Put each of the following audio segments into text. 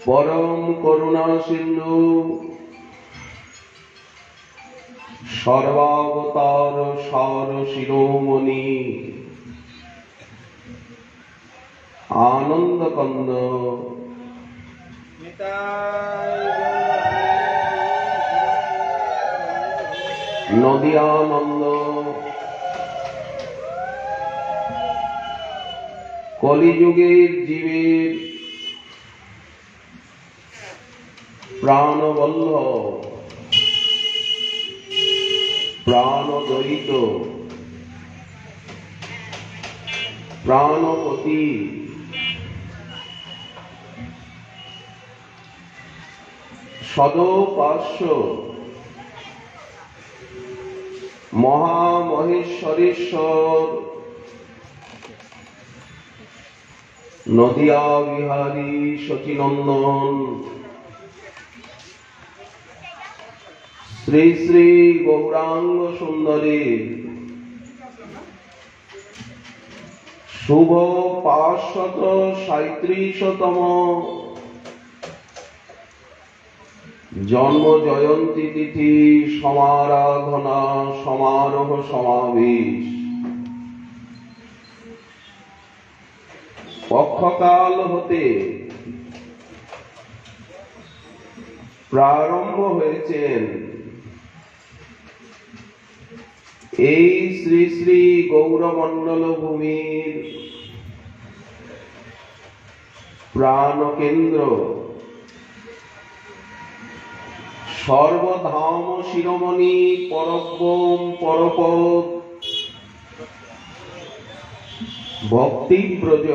परम करुणा सिंधु सर्वावतार सार शिरोमणि आनंद कंद नदियानंद कलिजुगेर जीवेर प्राणबल्लभ प्राणदयित प्राणपति सदोपास्य महामहेश्वरेश्वर नदिया विहारी सचिनंदन श्री श्री गौरांग सुंदरी शुभ 537तम जन्म जयंती तिथि समाराधना समारोह समावेश पक्षकाल होते प्रारंभ হয়েছেন এই শ্রী শ্রী গৌরমণ্ডল ভূমির প্রাণ কেন্দ্র সর্বধাম শিরোমণি পরব্রহ্ম পরপদ ভক্তিব্রজ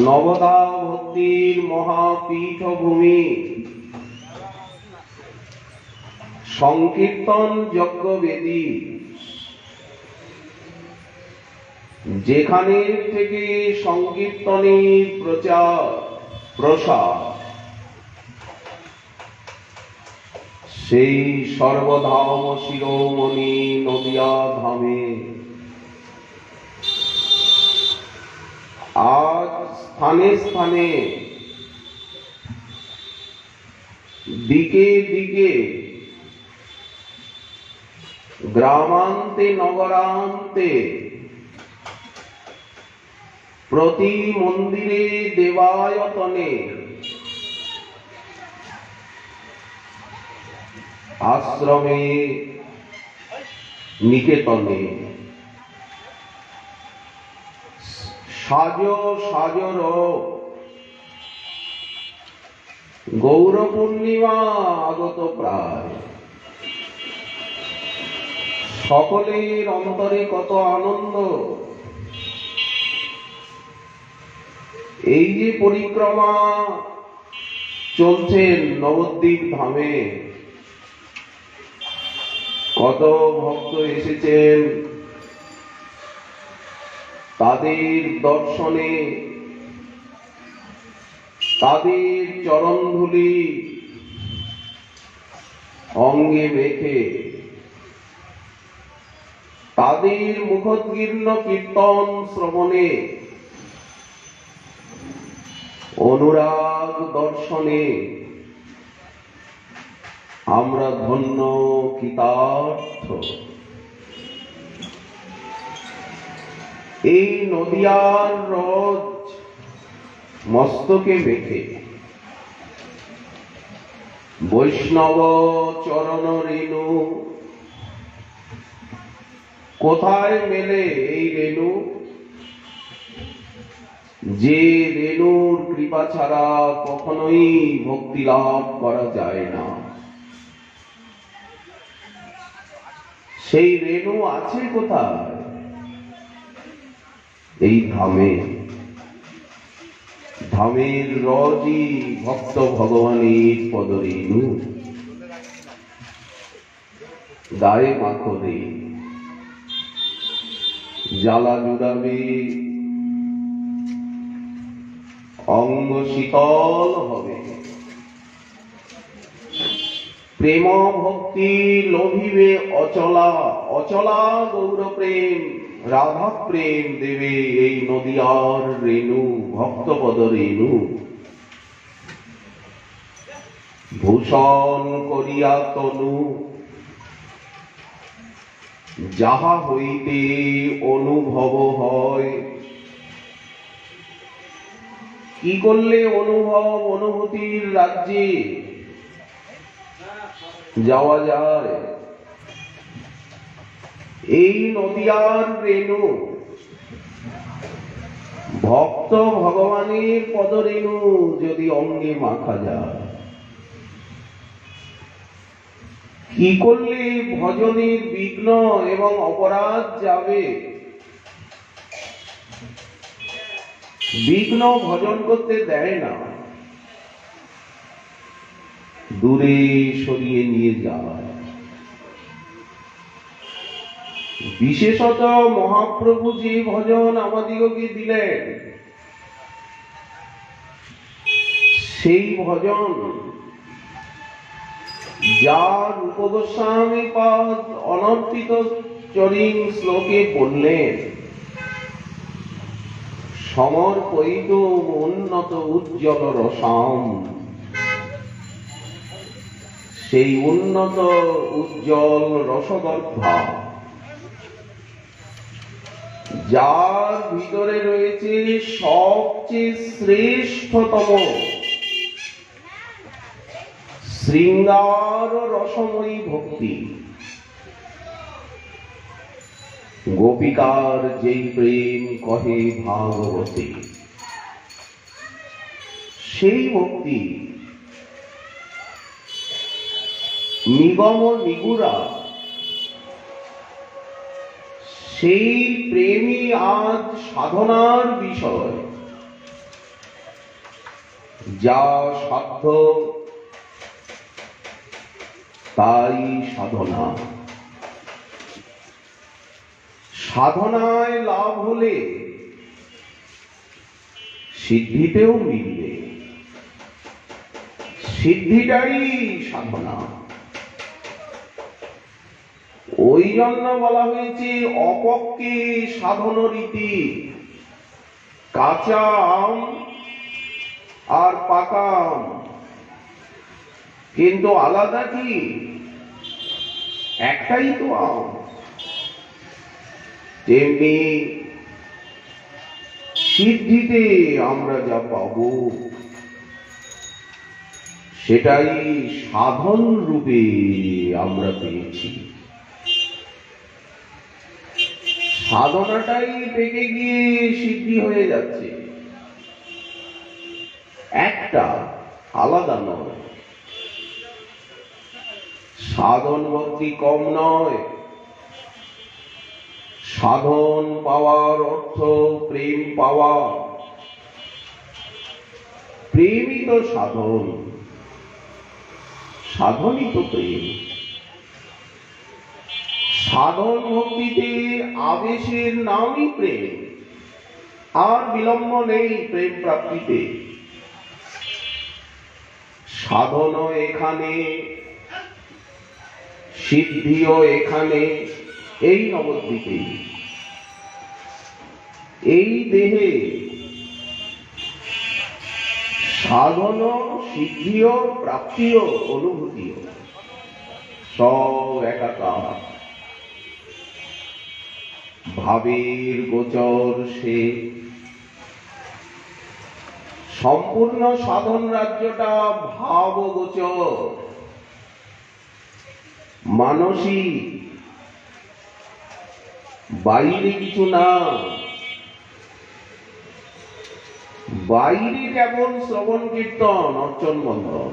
নবদা ভক্তির মহাপীঠভূমি সংকীর্তন যজ্ঞবেদী যেখানে থেকে সংকীর্তনের প্রচার প্রসার সেই সর্বধাম শিরোমণি নদিয়া ধামে আজ স্থানে স্থানে দিকে দিকে গ্রামান্তে নগরান্তে প্রতি মন্দিরে দেবায়তনে आश्रमे निकेतने साजो साजर गौर पूर्णिमा आगत प्राय सकलेर अंतरे कत आनंद এই যে পরিক্রমা চলছেন নবদ্বীপ ধামে কত ভক্ত এসেছেন তাদের দর্শনে তাদের চরণধূলি অঙ্গে মেখে তাদের মুখোদ্গীর্ণ কীর্তন শ্রবণে অনুরাগ দর্শনে আমরা ধন্য কৃতার্থ। এই নদিয়ার রজ মস্তকে মেখে বৈষ্ণব চরণ রেণু কোথায় মেলে এই রেণু যে রেণুর কৃপা ছাড়া কখনোই ভক্তি লাভ করা যায় না সেই রেণু আছে কোথায় এই ধামে ধামের রজই ভক্ত ভগবানের পদরেণু গায়ে মাখরে জ্বালা জুড়াবে অঙ্গ শীতল হবে প্রেম ভক্তি লোভিবে অচলা অচলা গৌর প্রেম রাধা প্রেম দেবে এই নদিয়ার রেণু ভক্তপদ রেণু ভূষণ করিয়া তনু যাহা হইতে অনুভব হয়। কি করলে অনুভব অনুভূতির রাজ্যে যাওয়া যায়? এই নদিয়ার রেণু ভক্ত ভগবানের পদরেণু যদি অঙ্গে মাখা যায়, কি করলে ভজনের বিঘ্ন এবং অপরাধ যাবে? বিঘ্ন ভজন করতে দেয় না, দূরে সরিয়ে নিয়ে যায়। বিশেষত মহাপ্রভু যে ভজন আমাদিগকে দিলেন, সেই ভজন যার উপগোস্বামী পাদ অনর্পিত চরিং শ্লোকে বললেন, সমর্পয়িত উন্নত উজ্জ্বল রসাম, সেই উন্নত উজ্জ্বল রসগর্ভা যার ভিতরে রয়েছে সবচেয়ে শ্রেষ্ঠতম শৃঙ্গার রসময়ী ভক্তি, গোপিকার যেই প্রেম কহে ভাগবতে, সেই ভক্তি নিগম নিগুড়া, সেই প্রেমই আজ সাধনার বিষয়। যা সাধ্য তাই সাধনা। সাধনায় লাভ হলে সিদ্ধিতেও মিলবে, সিদ্ধিটাই সাধনা। ওই জন্য বলা হয়েছে অপক্কে সাধন রীতি। কাঁচা আম আর পাকা আম কিন্তু আলাদা কি? একটাই তো আম। তেমনি সিদ্ধিতে আমরা যা পাব সেটাই সাধন রূপে আমরা পেয়েছি। সাধনাটাই পেকে গিয়ে সিদ্ধি হয়ে যাচ্ছে, একটা আলাদা নয়। সাধন ভক্তি কম নয়। সাধন পাওয়ার অর্থ প্রেম পাওয়া। প্রেমই তো সাধন, সাধনই তো প্রেম। সাধন ভক্তিতে আবেশের নামই প্রেম, আর বিলম্ব নেই প্রেম প্রাপ্তিতে। সাধনও এখানে, সিদ্ধিও এখানে, এই নবদ্বীপে, এই দেহে। সাধনও সিদ্ধিও প্রাপ্তিও অনুভূতিও সব একাকার। ভাবের গোচর সে। সম্পূর্ণ সাধন রাজ্যটা ভাব গোচর, মানসিক, বাইরে কিছু না। বাইরে কেবল শ্রবণ কীর্তন, অর্চন বন্ধন,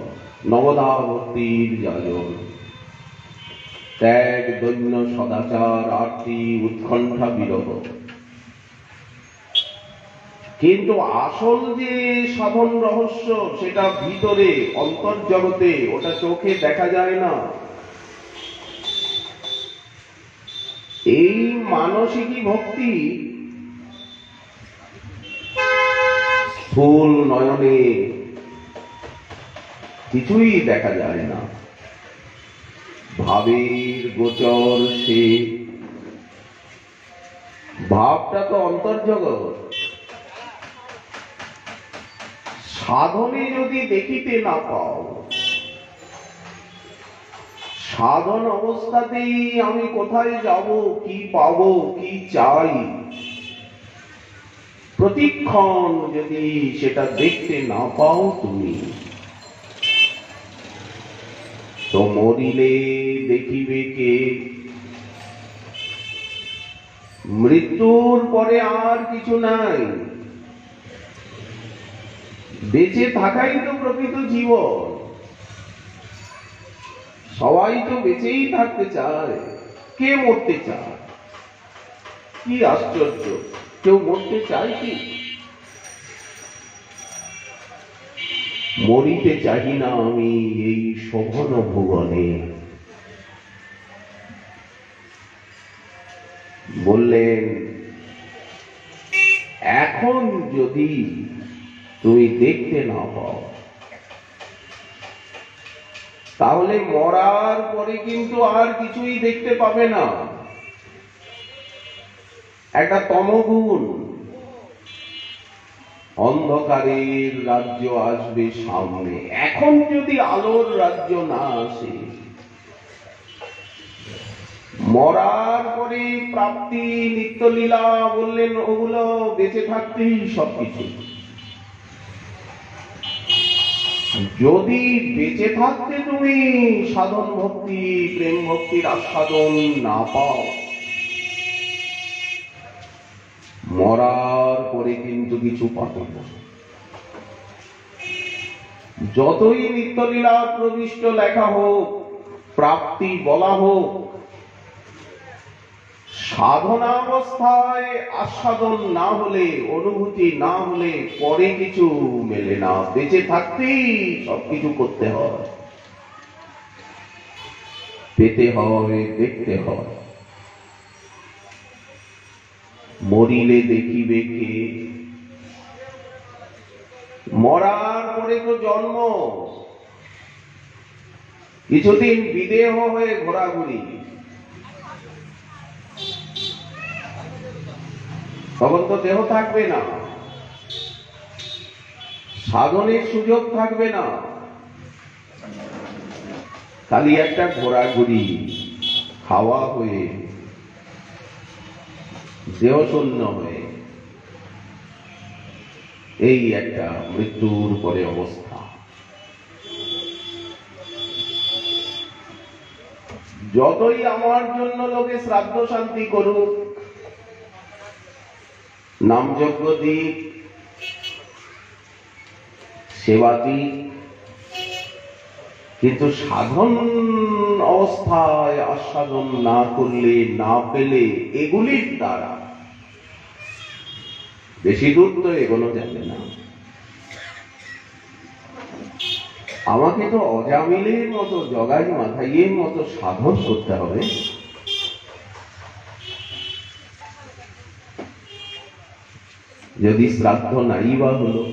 নবদা ভক্তির যাজন, ত্যাগ দৈন্য সদাচার আরতি উৎকণ্ঠা বিরহ। কিন্তু আসল যে সাধন রহস্য সেটা ভিতরে অন্তর্জগতে, ওটা চোখে দেখা যায় না। এই মানসিকই ভক্তি স্থূল নয়নে কিছুই দেখা যায় না। ভাবের গোচর সে। ভাবটা তো অন্তর্জগৎ। সাধনে যদি দেখিতে না পাও, সাধন অবস্থাতেই আমি কোথায় যাব, কি পাবো, কি চাই, প্রতিক্ষণ যদি সেটা দেখতে না পাও তুমি, তো মরিলে দেখিবে কে? মৃত্যুর পরে আর কিছু নাই। বেঁচে থাকাই তো প্রকৃত জীবন। সবাই তো বেঁচেই থাকতে চায়, কে মরতে চায়? কি আশ্চর্য, কেউ মরতে চায় কি? মরিতে চাহি না আমি এই শোভন ভুবনে। বললেন, এখন যদি তুমি দেখতে না পাও, তাহলে মরার পরে কিন্তু আর কিছুই দেখতে পাবে না। একটা তমগুণ, অন্ধকারের রাজ্য আসবে সামনে। এখন যদি আলোর রাজ্য না আসে, মরার পরে প্রাপ্তি, নিত্যলীলা বললেন, ওগুলো বেঁচে থাকতেই সবকিছু। যদি বেঁচে থাকতে তুমি সাধন ভক্তি, প্রেম ভক্তির আস্বাদন না পাও, মরার পরে কিন্তু কিছু পাবে না। যতই নিত্যলীলা প্রবিষ্ট লেখা হোক, প্রাপ্তি বলা হোক, সাধনাবস্থায় আস্বাদন না হলে, অনুভূতি না হলে পরে কিছু মেলে না। বেঁচে থাকতেই সবকিছু করতে হয়, পেতে হয়, দেখতে হয়। মরিলে দেখিবে কে? মরার পরে তো জন্ম, কিছুদিন বিদেহ হয়ে ঘোরাঘুরি, তখন তো দেহ থাকবে না, সাধনের সুযোগ থাকবে না, খালি একটা ঘোরাঘুরি, খাওয়া হয়ে, দেহ শূন্য হয়ে, এই একটা মৃত্যুর পরে অবস্থা। যতই আমার জন্য লোকে শ্রাদ্ধ শান্তি করুক, নামযজ্ঞ দিক, সেবা দিক, কিন্তু সাধন অবস্থায় আস্বাদন না করলে, না পেলে, এগুলির দ্বারা বেশি দূর তো এগোনো যাবে না। আমাকে তো অজামিলের মতো, জগাই মাথাইয়ের মতো সাধন করতে হবে। যদি শ্রাদ্ধ নাই বা হলো,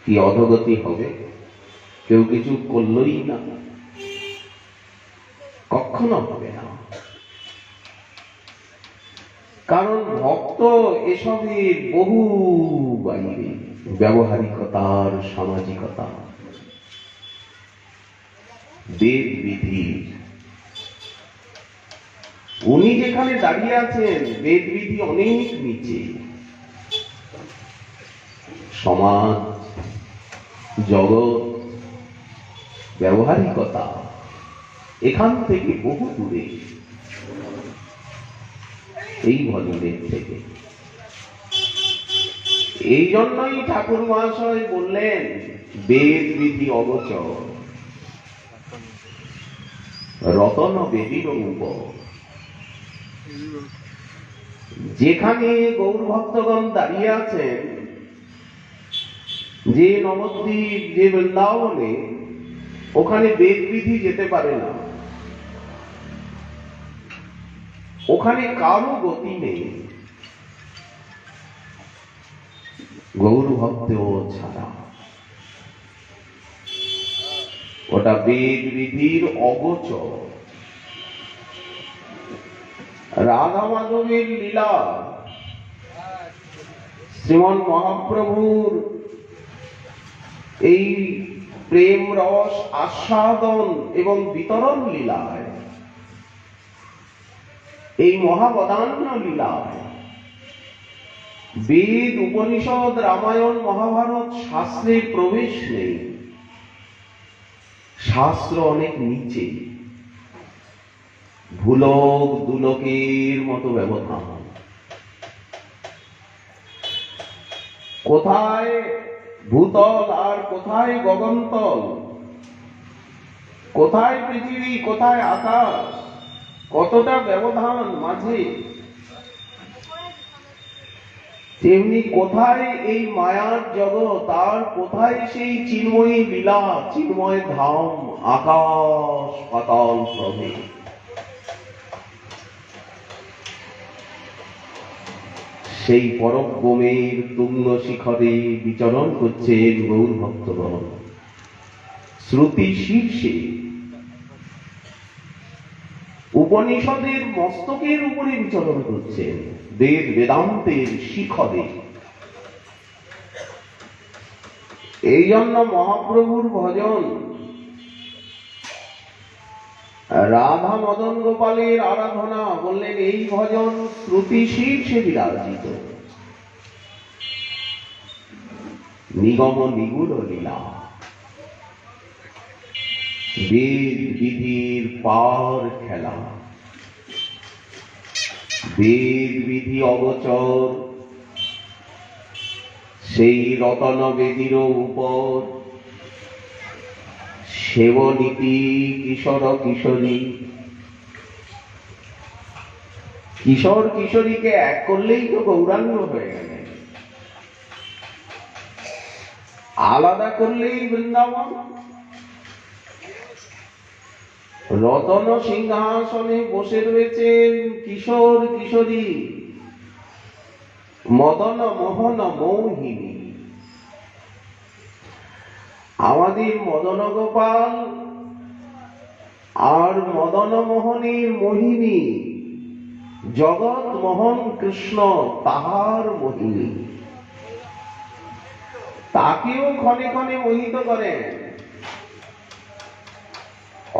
কি অধগতি হবে? কেউ কিছু করলই না, কখনো হবে না। কারণ ভক্ত এসবের বহু বাইরে, ব্যবহারিকতার, সামাজিকতা, বেদ বিধির। উনি যেখানে দাঁড়িয়ে আছেন, বেদ বিধি অনেক নিচে। সমাজ, জগৎ, ব্যবহারিকতা এখান থেকে বহু দূরে, এই ভজনের থেকে। এই জন্যই ঠাকুর মহাশয় বললেন, বেদ বিধি অগোচর, রতন বেদীর উপর। যেখানে গৌর ভক্তগণ দাঁড়িয়ে আছেন, যে নবদ্বীপ, যে বৃন্দাবনে, ওখানে বেদ বিধি যেতে পারে না, ওখানে কারো গতি নেই, গৌর ভক্ত ছাড়া। ওটা বেদ বিধির অগোচর। রাধা মাধবের লীলা, শ্রীমন মহাপ্রভুর এই প্রেম রস আস্বাদন এবং বিতরণ লীলায়, এই মহাবদান্য লীলায় বেদ, উপনিষদ, রামায়ণ, মহাভারত শাস্ত্রের প্রবেশ নেই। শাস্ত্র অনেক নিচে, ভুলক দুলকের মতো ব্যবধান। কোথায় ভূতল আর কোথায় গগনতল, কোথায় পৃথিবী কোথায় আকাশ, কতটা ব্যবধান মাঝে। তেমনি কোথায় এই মায়ার জগৎ আর কোথায় সেই চিন্ময়ী লীলা, চিন্ময় ধাম, আকাশ পাতাল প্রভেদ। সেই পরব্রহ্মের তুঙ্গ শিখরে বিচরণ করছেন গৌর ভক্তগণ। শ্রুতি শীর্ষে উপনিষদের মস্তকের উপরে বিচরণ করছেন, বেদ বেদান্তের শিখরে। এই জন্য মহাপ্রভুর ভজন, রাধা মদন গোপালের আরাধনা বললেন এই ভজন শ্রুতি শীর্ষে বিরাজিত। নিগম নিগুড় লীলা, বেদ বিধির পার খেলা, বেদ বিধি অগোচর সেই রতন বেদির উপর। সেবনীতি কিশোর কিশোরী, কিশোর কিশোরীকে এক করলেই তো গৌরাঙ্গ হয়ে গেলে, আলাদা করলেই বৃন্দাবন। রতন সিংহাসনে বসে রয়েছেন কিশোর কিশোরী, মদন মোহন মৌহিনী। আমাদের মদন গোপাল আর মদন মোহনের মোহিনী, জগৎ মোহন কৃষ্ণ তাহার মোহিনী। তাকেও ক্ষণে ক্ষণে মোহিত করেন।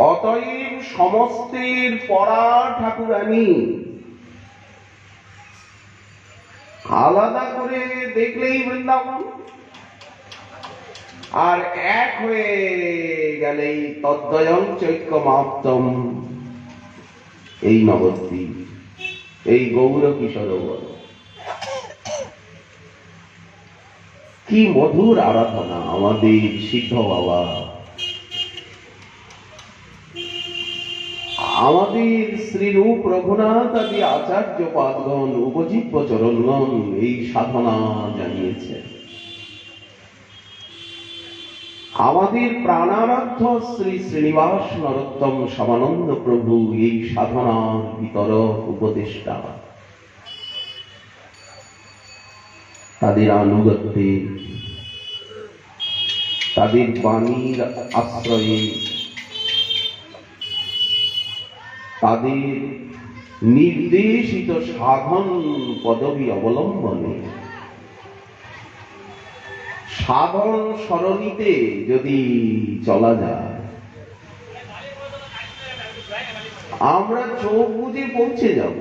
অতএব সমস্তের পরা ঠাকুরানী, আলাদা করে দেখলেই বৃন্দাবন, আর এক হয়ে গেলেই তদ্বয়ং চৈক্যমাপ্তম। এই নবদ্বীপ, এই গৌর কিশোর, কি মধুর আরাধনা আমাদের সিদ্ধ বাবা, আমাদের শ্রীরূপ রঘুনাথ আদি আচার্য পাদগণ, উপজীব্য চরণগণ এই সাধনা জানিয়েছে। আমাদের প্রাণারাধ্য শ্রী শ্রীনিবাস নরোত্তম সমানন্দ প্রভু এই সাধনার বিতরক উপদেষ্টা। তাদের আনুগত্যে, তাদের বাণীর আশ্রয়ে, তাদের নির্দেশিত সাধন পদবী অবলম্বনে, সাধন সরণিতে যদি চলা যায়, আমরা চোখ বুজে পৌঁছে যাব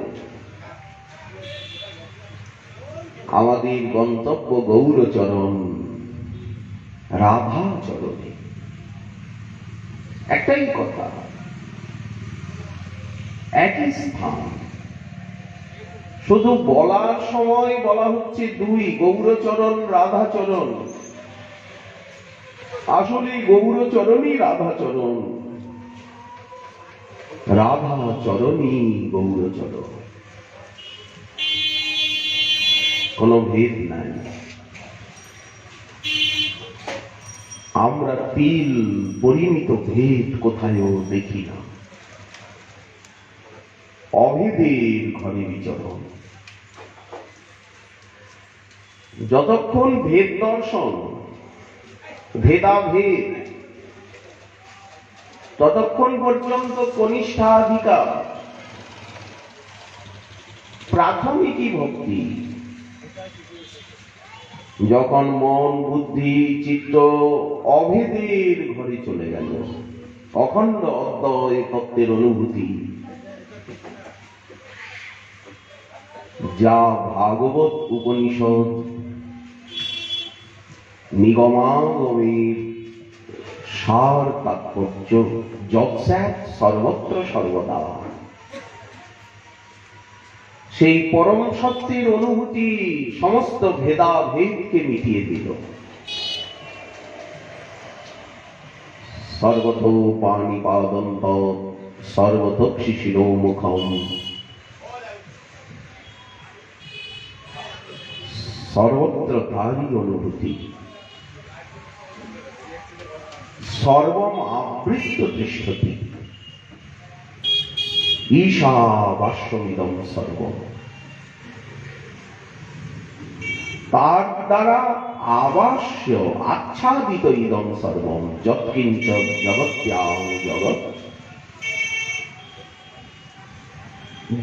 আমাদের গন্তব্য গৌরচরণ রাধা চরণে। একটাই কথা, একই স্থান, শুধু বলার সময় বলা হচ্ছে দুই, গৌরচরণ রাধাচরণ। আসলে গৌরচরণই রাধাচরণ, রাধাচরণই গৌরচরণ, কোনো ভেদ নাই। আমরা তিল পরিমিত ভেদ কোথায়ও দেখি না। অভেদের ঘরে বিচরণ। যতক্ষণ ভেদ দর্শন, ভেদাভেদ, ততক্ষণ পর্যন্ত কনিষ্ঠাধিকার, প্রাথমিকই ভক্তি। যখন মন বুদ্ধি চিত্ত অভেদের ঘরে চলে গেল, অখণ্ড অদ্বয় তত্ত্বের অনুভূতি, যা ভাগবত উপনিষদ নিগমাগমের সার তাৎপর্য, যৎস্যাৎ সর্বত্র সর্বদা, সেই পরম সত্যের অনুভূতি সমস্ত ভেদাভেদকে মিটিয়ে দিল। সর্বতো পাণিপাদন্ত সর্বতক্ষি শিরোমুখম, সর্বত্র তারই অনুভূতি। সর্বম আবৃত্ত তিষ্ঠতি, ঈশাবাস্যমিদং সর্বম। তার দ্বারা আবাস্য আচ্ছাদিত ইদং সর্বম, যৎকিঞ্চ জগত্যাং জগৎ।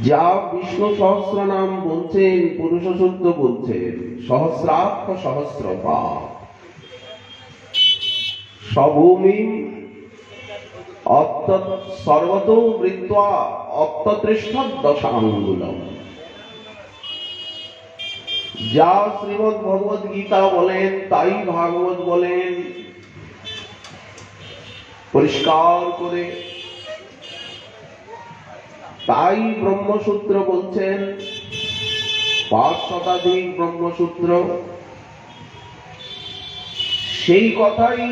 যা বিষ্ণু সহস্রনাম বলছেন, পুরুষ সূক্ত বলছেন, সহস্রাক্ষ সহস্রপা সভূমিম সর্বতো বৃত্ত্বা অত্তত্রিষ্ঠদশাঙ্গুলম। যা শ্রীমদ্ ভগবদ গীতা বলেন, তাই ভাগবত বলেন পরিষ্কার করে, তাই ব্রহ্মসূত্র বলছেন ৫ শতাধিক ব্রহ্মসূত্র। সেই কথাই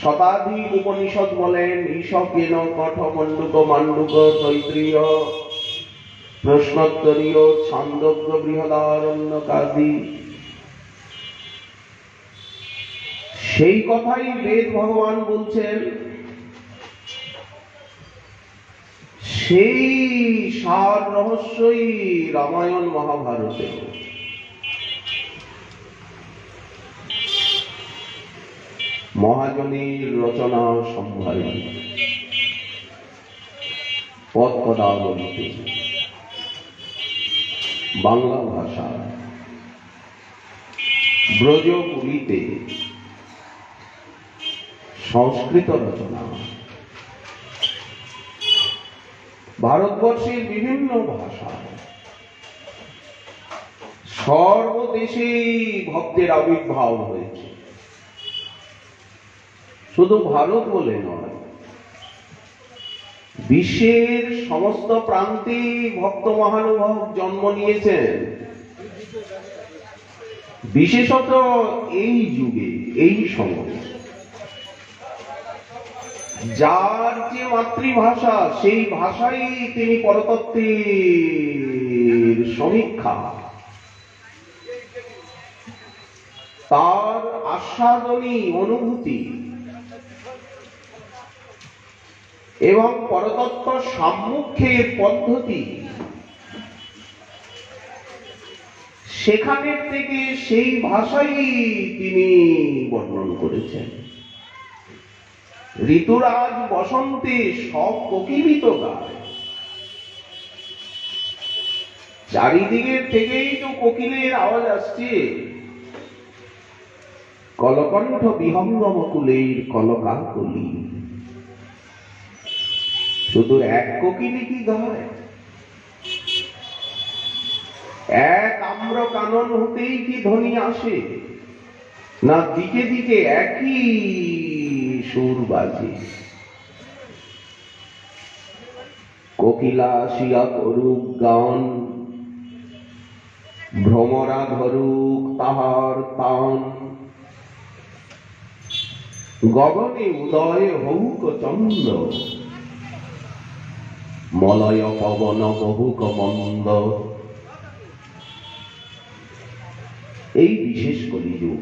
শতাধিক উপনিষদ বলেন, ঈশকেন কঠমণ্ডুক মাণ্ডুক তৈত্রীয় প্রশ্নোত্তরীয় ছান্দোগ্য বৃহদারণ্যকাদি। সেই কথাই বেদ ভগবান বলছেন। সেই সার রহস্যই রামায়ণ মহাভারতে। মহাজনীর রচনা সম্ভারে পদপদাবলিতে বাংলা ভাষা, ব্রজপুরীতে সংস্কৃত রচনা, ভারতবর্ষের বিভিন্ন ভাষা, সর্বদেশেই ভক্তের আবির্ভাব হয়েছে। শুধু ভারত বলে নয়, বিশ্বের সমস্ত প্রান্তে ভক্ত মহানুভব জন্ম নিয়েছেন। বিশেষত এই যুগে, এই সময়ে, যার যে মাতৃভাষা, সেই ভাষাই তিনি পরতত্ত্বের সমীক্ষা, তার আস্বাদনী অনুভূতি এবং পরতত্ত্ব সম্মুখের পদ্ধতি, সেখানের থেকে সেই ভাষাই তিনি বর্ণন করেছেন। ঋতুরাজ বসন্তে সব কোকিলিত গায়, চারিদিকে থেকেই তো কোকিলের আওয়াজ আসছে। কলকণ্ঠ বিহঙ্গম কুলের কলকাকলি, শুধু এক কোকিলই কি গায়? এক আম্র কানন হতেই কি ধ্বনি আসে? না দিকে দিকে একই সুর বাজে। কোকিলা আসিয়া করুক গান, ভ্রমরা ধরুক তাহার তান, গগনে উদয় হউক চন্দ্র, মলয় পবন বহুক মন্দ। এই বিশেষ কলিযুগ,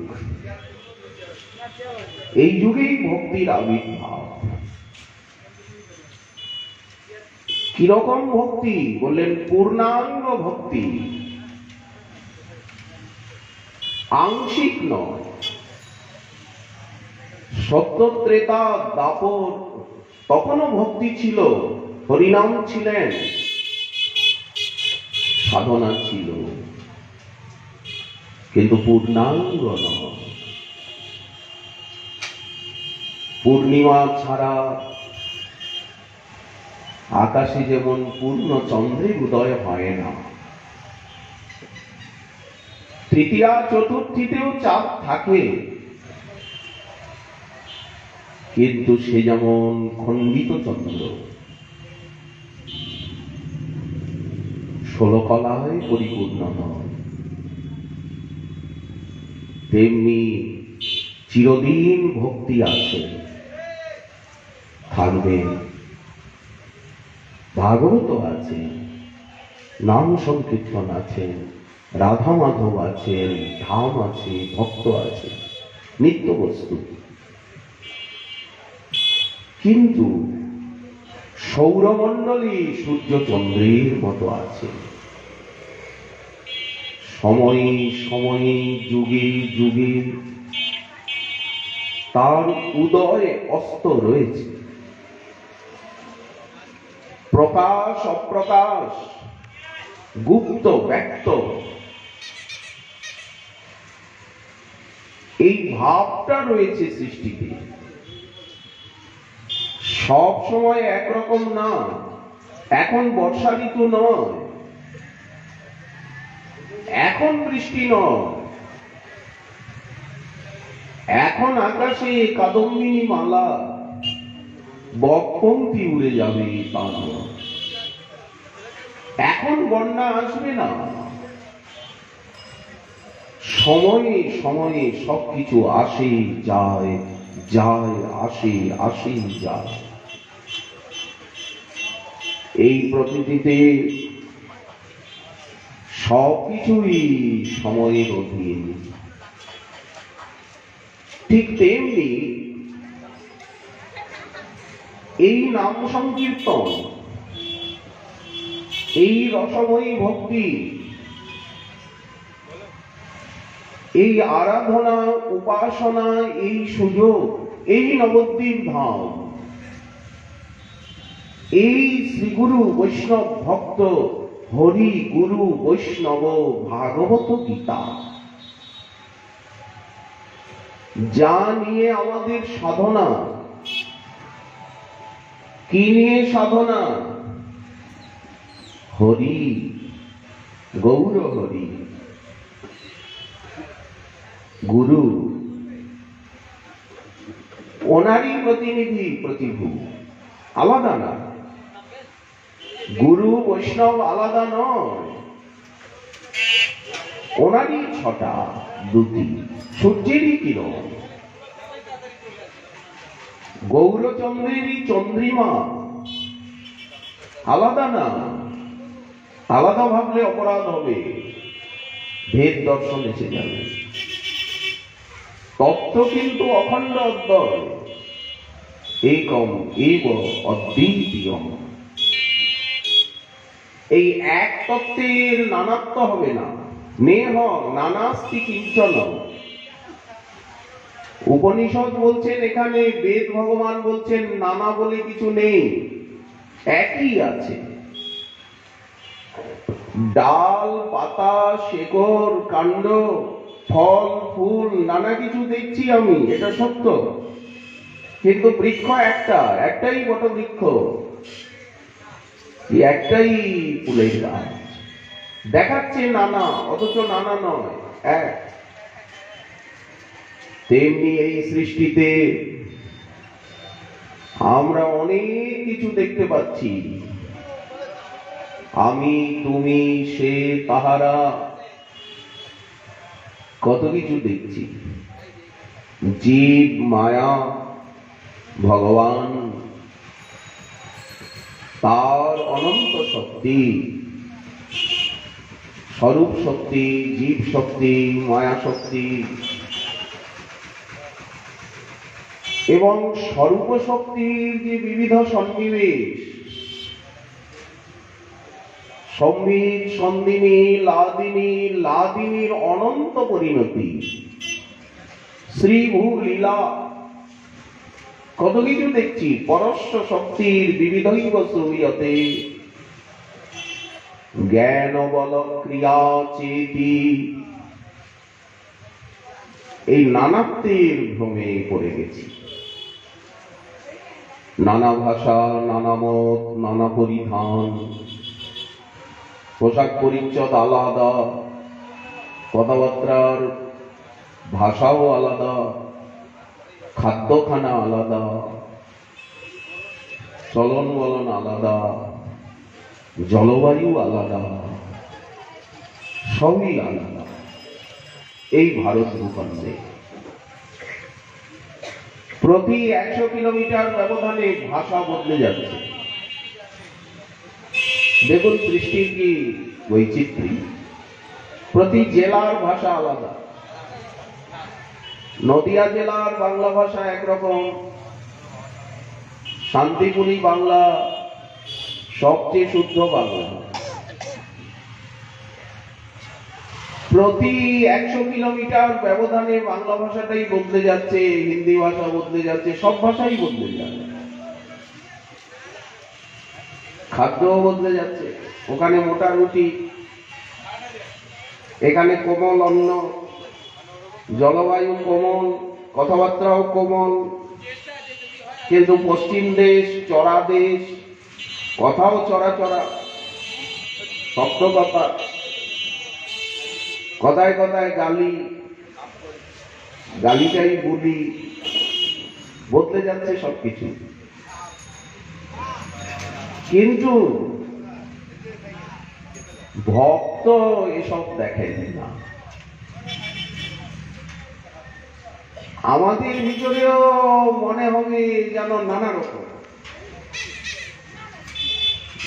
এই যুগেই ভক্তির আবির্ভাব। কিরকম ভক্তি বললেন? পূর্ণাঙ্গ ভক্তি, আংশিক নয়। সত্য ত্রেতা দাপর তখনও ভক্তি ছিল, হরিনাম ছিলেন, সাধনা ছিল। কিন্তু পূর্ণাঙ্গ নয়। পূর্ণিমা ছাড়া আকাশে যেমন পূর্ণ চন্দ্রের উদয় হয় না, তৃতীয়া চতুর্থীতেও চাঁদ থাকে, কিন্তু সে যেমন খণ্ডিত চন্দ্র, ষোলকলায় পরিপূর্ণ নয়, তেমনি চিরদিন ভক্তি আছে, থাকবে। ভাগবত আছে, নাম সংকীর্তন আছে, রাধা মাধব আছেন, ধাম আছে, ভক্ত আছে, নিত্য বস্তু। কিন্তু সৌরমণ্ডলী সূর্য চন্দ্রের মতো আছে, সময়ে সময়ে যুগে যুগে তার উদয় অস্ত রয়েছে, প্রকাশ অপ্রকাশ, গুপ্ত ব্যক্ত, এই ভাবটা রয়েছে সৃষ্টিতে। সব সময় একরকম না। এখন বর্ষা ঋতু নয়, এখন বৃষ্টি নয়, এখন আকাশে কাদম্বিনী মালা বকপঙ্ক্তি উড়ে যাবে তা নয়, এখন বন্যা আসবে না। সময়ে সময়ে সবকিছু আসে যায়, যায় আসে, আসে যায়। এই প্রকৃতিতে সবকিছুই সময়ের অধীন। ঠিক তেমনি এই নাম সংকীর্তন, এই রসময়ী ভক্তি, এই আরাধনা উপাসনা, এই সুযোগ, এই নবদ্বীপ ধাম, এই শ্রীগুরু বৈষ্ণব ভক্ত হরি গুরু বৈষ্ণব ভাগবত গীতা, যা নিয়ে আমাদের সাধনা। কি নিয়ে সাধনা? হরি, গৌর হরি, গুরু, ওনারই প্রতিনিধি প্রতিভু, আলাদা না। গুরু বৈষ্ণব আলাদা নয়, ওনারই ছটা, দুটি, সূর্যেরই কিরণ, গৌরচন্দ্রেরই চন্দ্রিমা, আলাদা না। আলাদা ভাবলে অপরাধ হবে, ভেদ দর্শন এসে যাবে। তত্ত্ব কিন্তু অখণ্ড অদ্বয়, একম এব অদ্বিতীয়ম। এই এক তত্ত্বের নানাত্ব হবে না। নেহ নানাস্তি কিঞ্চন। উপনিষদ বলছেন, এখানে বেদ ভগবান বলছেন নানা বলে কিছু নেই, একই আছে। ডাল পাতা শেকড় কাণ্ড ফল ফুল নানা কিছু দেখছি আমি, এটা সত্য, কিন্তু বৃক্ষ একটাই বট বৃক্ষ, একটাই ফুলের গাছ, দেখাচ্ছে নানা, অথচ নানা নয়, এক। তেমনি এই সৃষ্টিতে আমরা অনেক কিছু দেখতে পাচ্ছি, আমি তুমি সে তাহারা, কত কিছু দেখছি। জীব মায়া ভগবান, তার অনন্ত শক্তি, স্বরূপ শক্তি, জীব শক্তি, মায়া শক্তি, এবং স্বরূপ শক্তির যে বিবিধ সন্নিবেশ, সম্বিত সন্দিনী লাদিনী, লাদিনীর অনন্ত পরিণতি, শ্রীভূ লীলা, কত কিছু দেখছি। পরস্য শক্তির বিবিধৈব সুয়তে, জ্ঞান বল ক্রিয়া চেতি, এই নানাত্বের ভ্রমে পড়ে গেছি। নানা ভাষা, নানা মত, নানা পরিধান, পোশাক পরিচ্ছদ আলাদা, কথাবার্তার ভাষাও আলাদা, খাদ্যখানা আলাদা, চলন বলন আলাদা, জলবায়ু আলাদা, সবই আলাদা এই ভারত ভূখণ্ডে। প্রতি 100 কিলোমিটার ব্যবধানে ভাষা বদলে যাচ্ছে। দেখুন সৃষ্টির কি বৈচিত্র্য। প্রতি জেলার ভাষা আলাদা। নদিয়া জেলার বাংলা ভাষা একরকম, শান্তিপুরি বাংলা সবচেয়ে শুদ্ধ বাংলা। প্রতি 100 কিলোমিটার ব্যবধানে বাংলা ভাষাটাই বদলে যাচ্ছে, হিন্দি ভাষা বদলে যাচ্ছে, সব ভাষাই বদলে যাচ্ছে। খাদ্যও বদলে যাচ্ছে। ওখানে মোটা রুটি, এখানে কোমল অন্ন, জলবায়ু কোমল, কথাবার্তাও কোমল। কিন্তু পশ্চিম দেশ চড়া দেশ, কথাও চড়া চড়া, শক্ত কথা, কথায় কথায় গালি, গালিটাই বুলি, বদলে যাচ্ছে সবকিছু। কিন্তু ভক্ত এসব দেখেন না। আমাদের ভিতরেও মনে হবে যেন নানা রকম,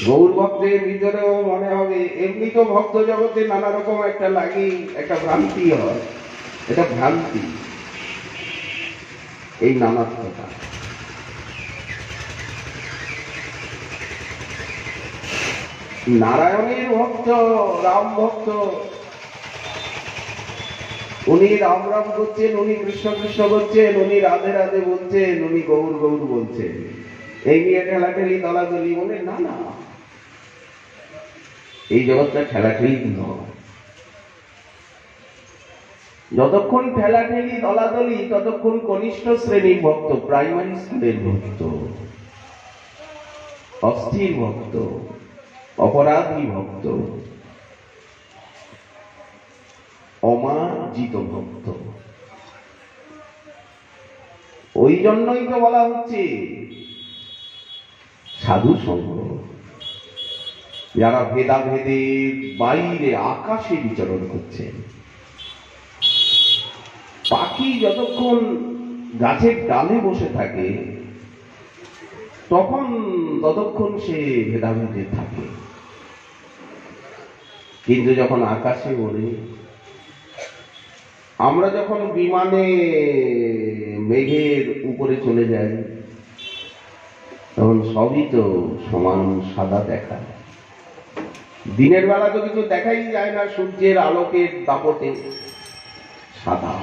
গৌর ভক্তের ভিতরেও মনে হবে, এমনি তো ভক্ত জগতে নানা রকম একটা লাগে, একটা ভ্রান্তি হয়, এটা ভ্রান্তি, এই নানাত্বতা। নারায়ণের ভক্ত, রাম ভক্ত, উনি রাম রাম করছেন, উনি কৃষ্ণ কৃষ্ণ করছেন, উনি রাধে রাধে বলছেন, উনি গৌর গৌর বলছেন, এই নিয়ে ঠেলাঠেলি দলাদলি বলে না। না, এই জগৎটা ঠেলাঠেলি নয়। যতক্ষণ ঠেলাঠেলি দলাদলি ততক্ষণ কনিষ্ঠ শ্রেণীর ভক্ত, প্রাইমারি স্কুলের ভক্ত, অস্থির ভক্ত, অপরাধী ভক্ত, অমার্জিত ভক্ত। ওই জন্যই তো বলা হচ্ছে সাধু সঙ্গ, যারা ভেদাভেদের বাইরে আকাশে বিচরণ করছেন। পাখি যতক্ষণ গাছের ডালে বসে থাকে ততক্ষণ সে ভেদাভেদে থাকে, কিন্তু যখন আকাশে ওড়ে, আমরা যখন বিমানে মেঘের উপরে চলে যাই, তখন সবই তো সমান সাদা দেখায়। দিনের বেলা তো কিছু দেখাই যায় না, সূর্যের আলোকের দাপটে সাদা।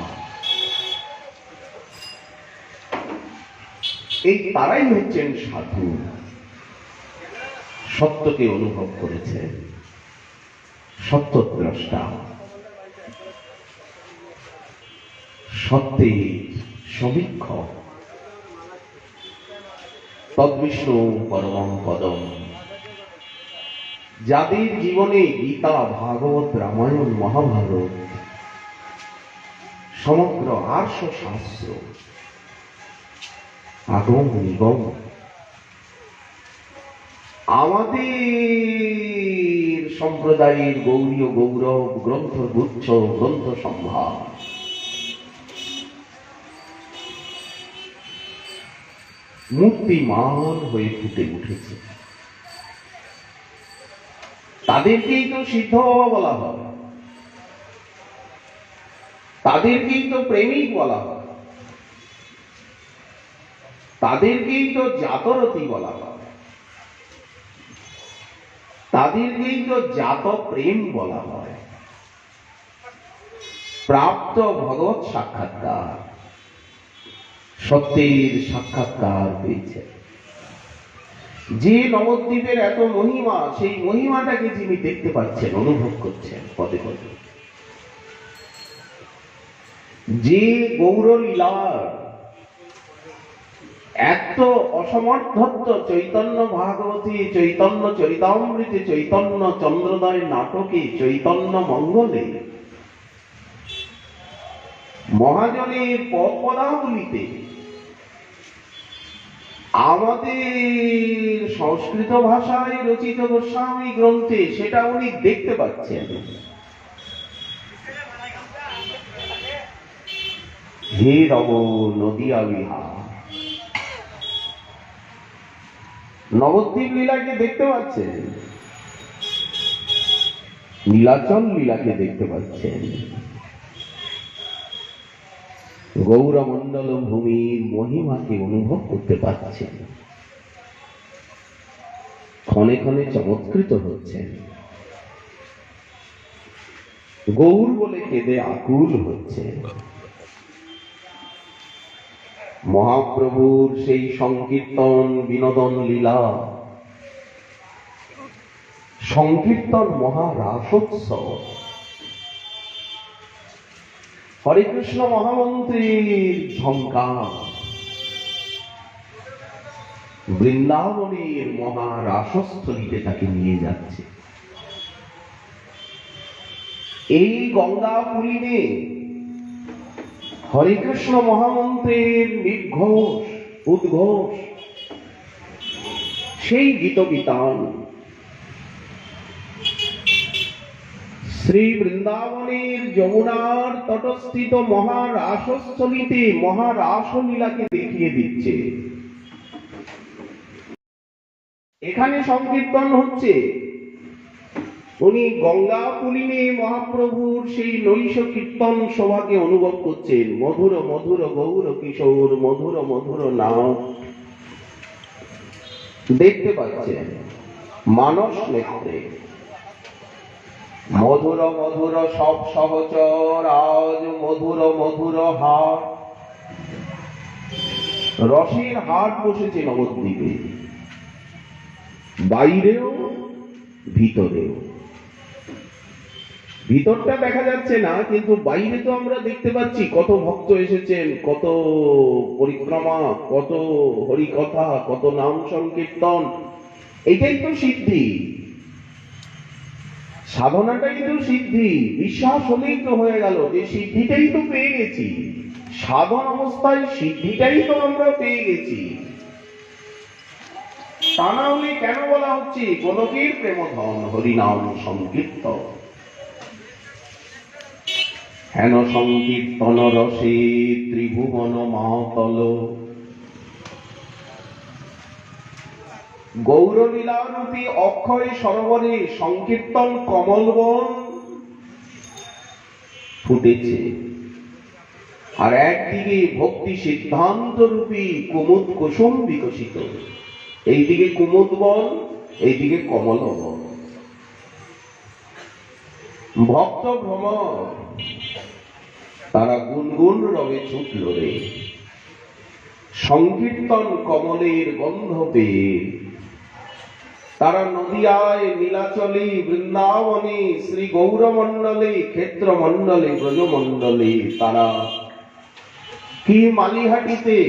এই তারাই হচ্ছেন সাধু, সত্যকে অনুভব করেছেন, সত্যদ্রষ্টা, সত্যের সমীক্ষক। তদ্বিষ্ণু পরমং পদম। যাদের জীবনে গীতা, ভাগবত, রামায়ণ, মহাভারত, সমগ্র আর্ষ শাস্ত্র, আগম নিগম, আমাদের সম্প্রদায়ের গৌরীয় গৌরব গ্রন্থ গুচ্ছ, গ্রন্থ সম্ভার, মূর্তিমান হয়ে ফুটে উঠেছে। তাদেরকেই তো সিদ্ধ বাবা বলা হয়, তাদেরকেই তো প্রেমিক বলা হয়, তাদেরকেই তো জাতরতি বলা হয়, তাদেরকেই তো জাত প্রেম বলা হয়। প্রাপ্ত ভগবত সাক্ষাৎকার, সত্যের সাক্ষাৎকার পেয়েছে। যে নবদ্বীপের এত মহিমা, সেই মহিমাটাকে যিনি দেখতে পাচ্ছেন, অনুভব করছেন পদে পদে, যে গৌরলীলার এত অসমর্থত্ব চৈতন্য ভাগবতী, চৈতন্য চরিতামৃতে, চৈতন্য চন্দ্রোদয় নাটকে, চৈতন্য মঙ্গলে, মহাজনের পদাবলিতে, আমাদের সংস্কৃত ভাষায় রচিত গোস্বামী গ্রন্থে সেটা উনি দেখতে পাচ্ছেন। হে রব নদিয়া বিহার, নবদ্বীপ লীলাকে দেখতে পাচ্ছেন, নীলাচল লীলাকে দেখতে পাচ্ছেন, গৌরমণ্ডল ভূমির মহিমাকে অনুভব করতে পারছেন, ক্ষণে ক্ষণে চমৎকৃত হচ্ছেন, গৌর বলে কেঁদে আকুল হচ্ছে। মহাপ্রভুর সেই সংকীর্তন বিনোদন লীলা, সংকীর্তন মহারাসোৎসব, হরে কৃষ্ণ মহামন্ত্রীর ঝঙ্কার, বৃন্দাবনের মহারাসস্থলীতে তাকে নিয়ে যাচ্ছে। এই গঙ্গা পুলিনে হরে কৃষ্ণ মহামন্ত্রের নির্ঘোষ উদ্ঘোষ, সেই গীত গীতান শ্রী বৃন্দাবনের যমুনার তটস্থিত মহারাসস্থলীতে মহারাসলীলাকে দেখিয়ে দিচ্ছে। এখানে সংকীর্তন হচ্ছে, উনি গঙ্গা পুলিনে মহাপ্রভুর সেই নৈশ কীর্তন শোভাকে অনুভব করছেন। মধুর মধুর গৌর কিশোর, মধুর মধুর নাম দেখতে পাচ্ছেন মানস নেত্রে। মধুর মধুর সব সহচর আজ মধুর মধুর হাট, রসের হাট বসেছে নবদ্বীপে, বাইরেও ভিতরেও। ভিতরটা দেখা যাচ্ছে না, কিন্তু বাইরে তো আমরা দেখতে পাচ্ছি কত ভক্ত এসেছেন, কত পরিক্রমা, কত হরিকথা, কত নাম সংকীর্তন। এটাই তো সিদ্ধি, সাধনাটাই তো সিদ্ধি। বিশ্বাস হলেই তো হয়ে গেল যে সিদ্ধিটাই তো পেয়ে গেছি, সাধন অবস্থায় সিদ্ধিটাই তো আমরা পেয়ে গেছি। তা না হলে কেন বলা হচ্ছে গোলকের প্রেমধন হরিনাম সংকীর্তন? হেন সংকীর্তন রসে ত্রিভুবন মাতল, গৌরলীলারূপী অক্ষয় সরোবরে সংকীর্তন কমলবন ফুটেছে, আর একদিকে ভক্তি সিদ্ধান্ত রূপী কুমুদ কুসুম বিকশিত। এইদিকে কুমুদ বন, এইদিকে কমল বন। ভক্ত ভ্রমর তারা গুনগুন রবে ছুটল রে, সংকীর্তন কমলের গন্ধ পেয়ে। তারা নদিয়ায়, নীলাচলে, বৃন্দাবনে, শ্রী গৌরমণ্ডলে, ক্ষেত্রমণ্ডলে, ব্রজমণ্ডলে, তারা কি মালিহাটিতে,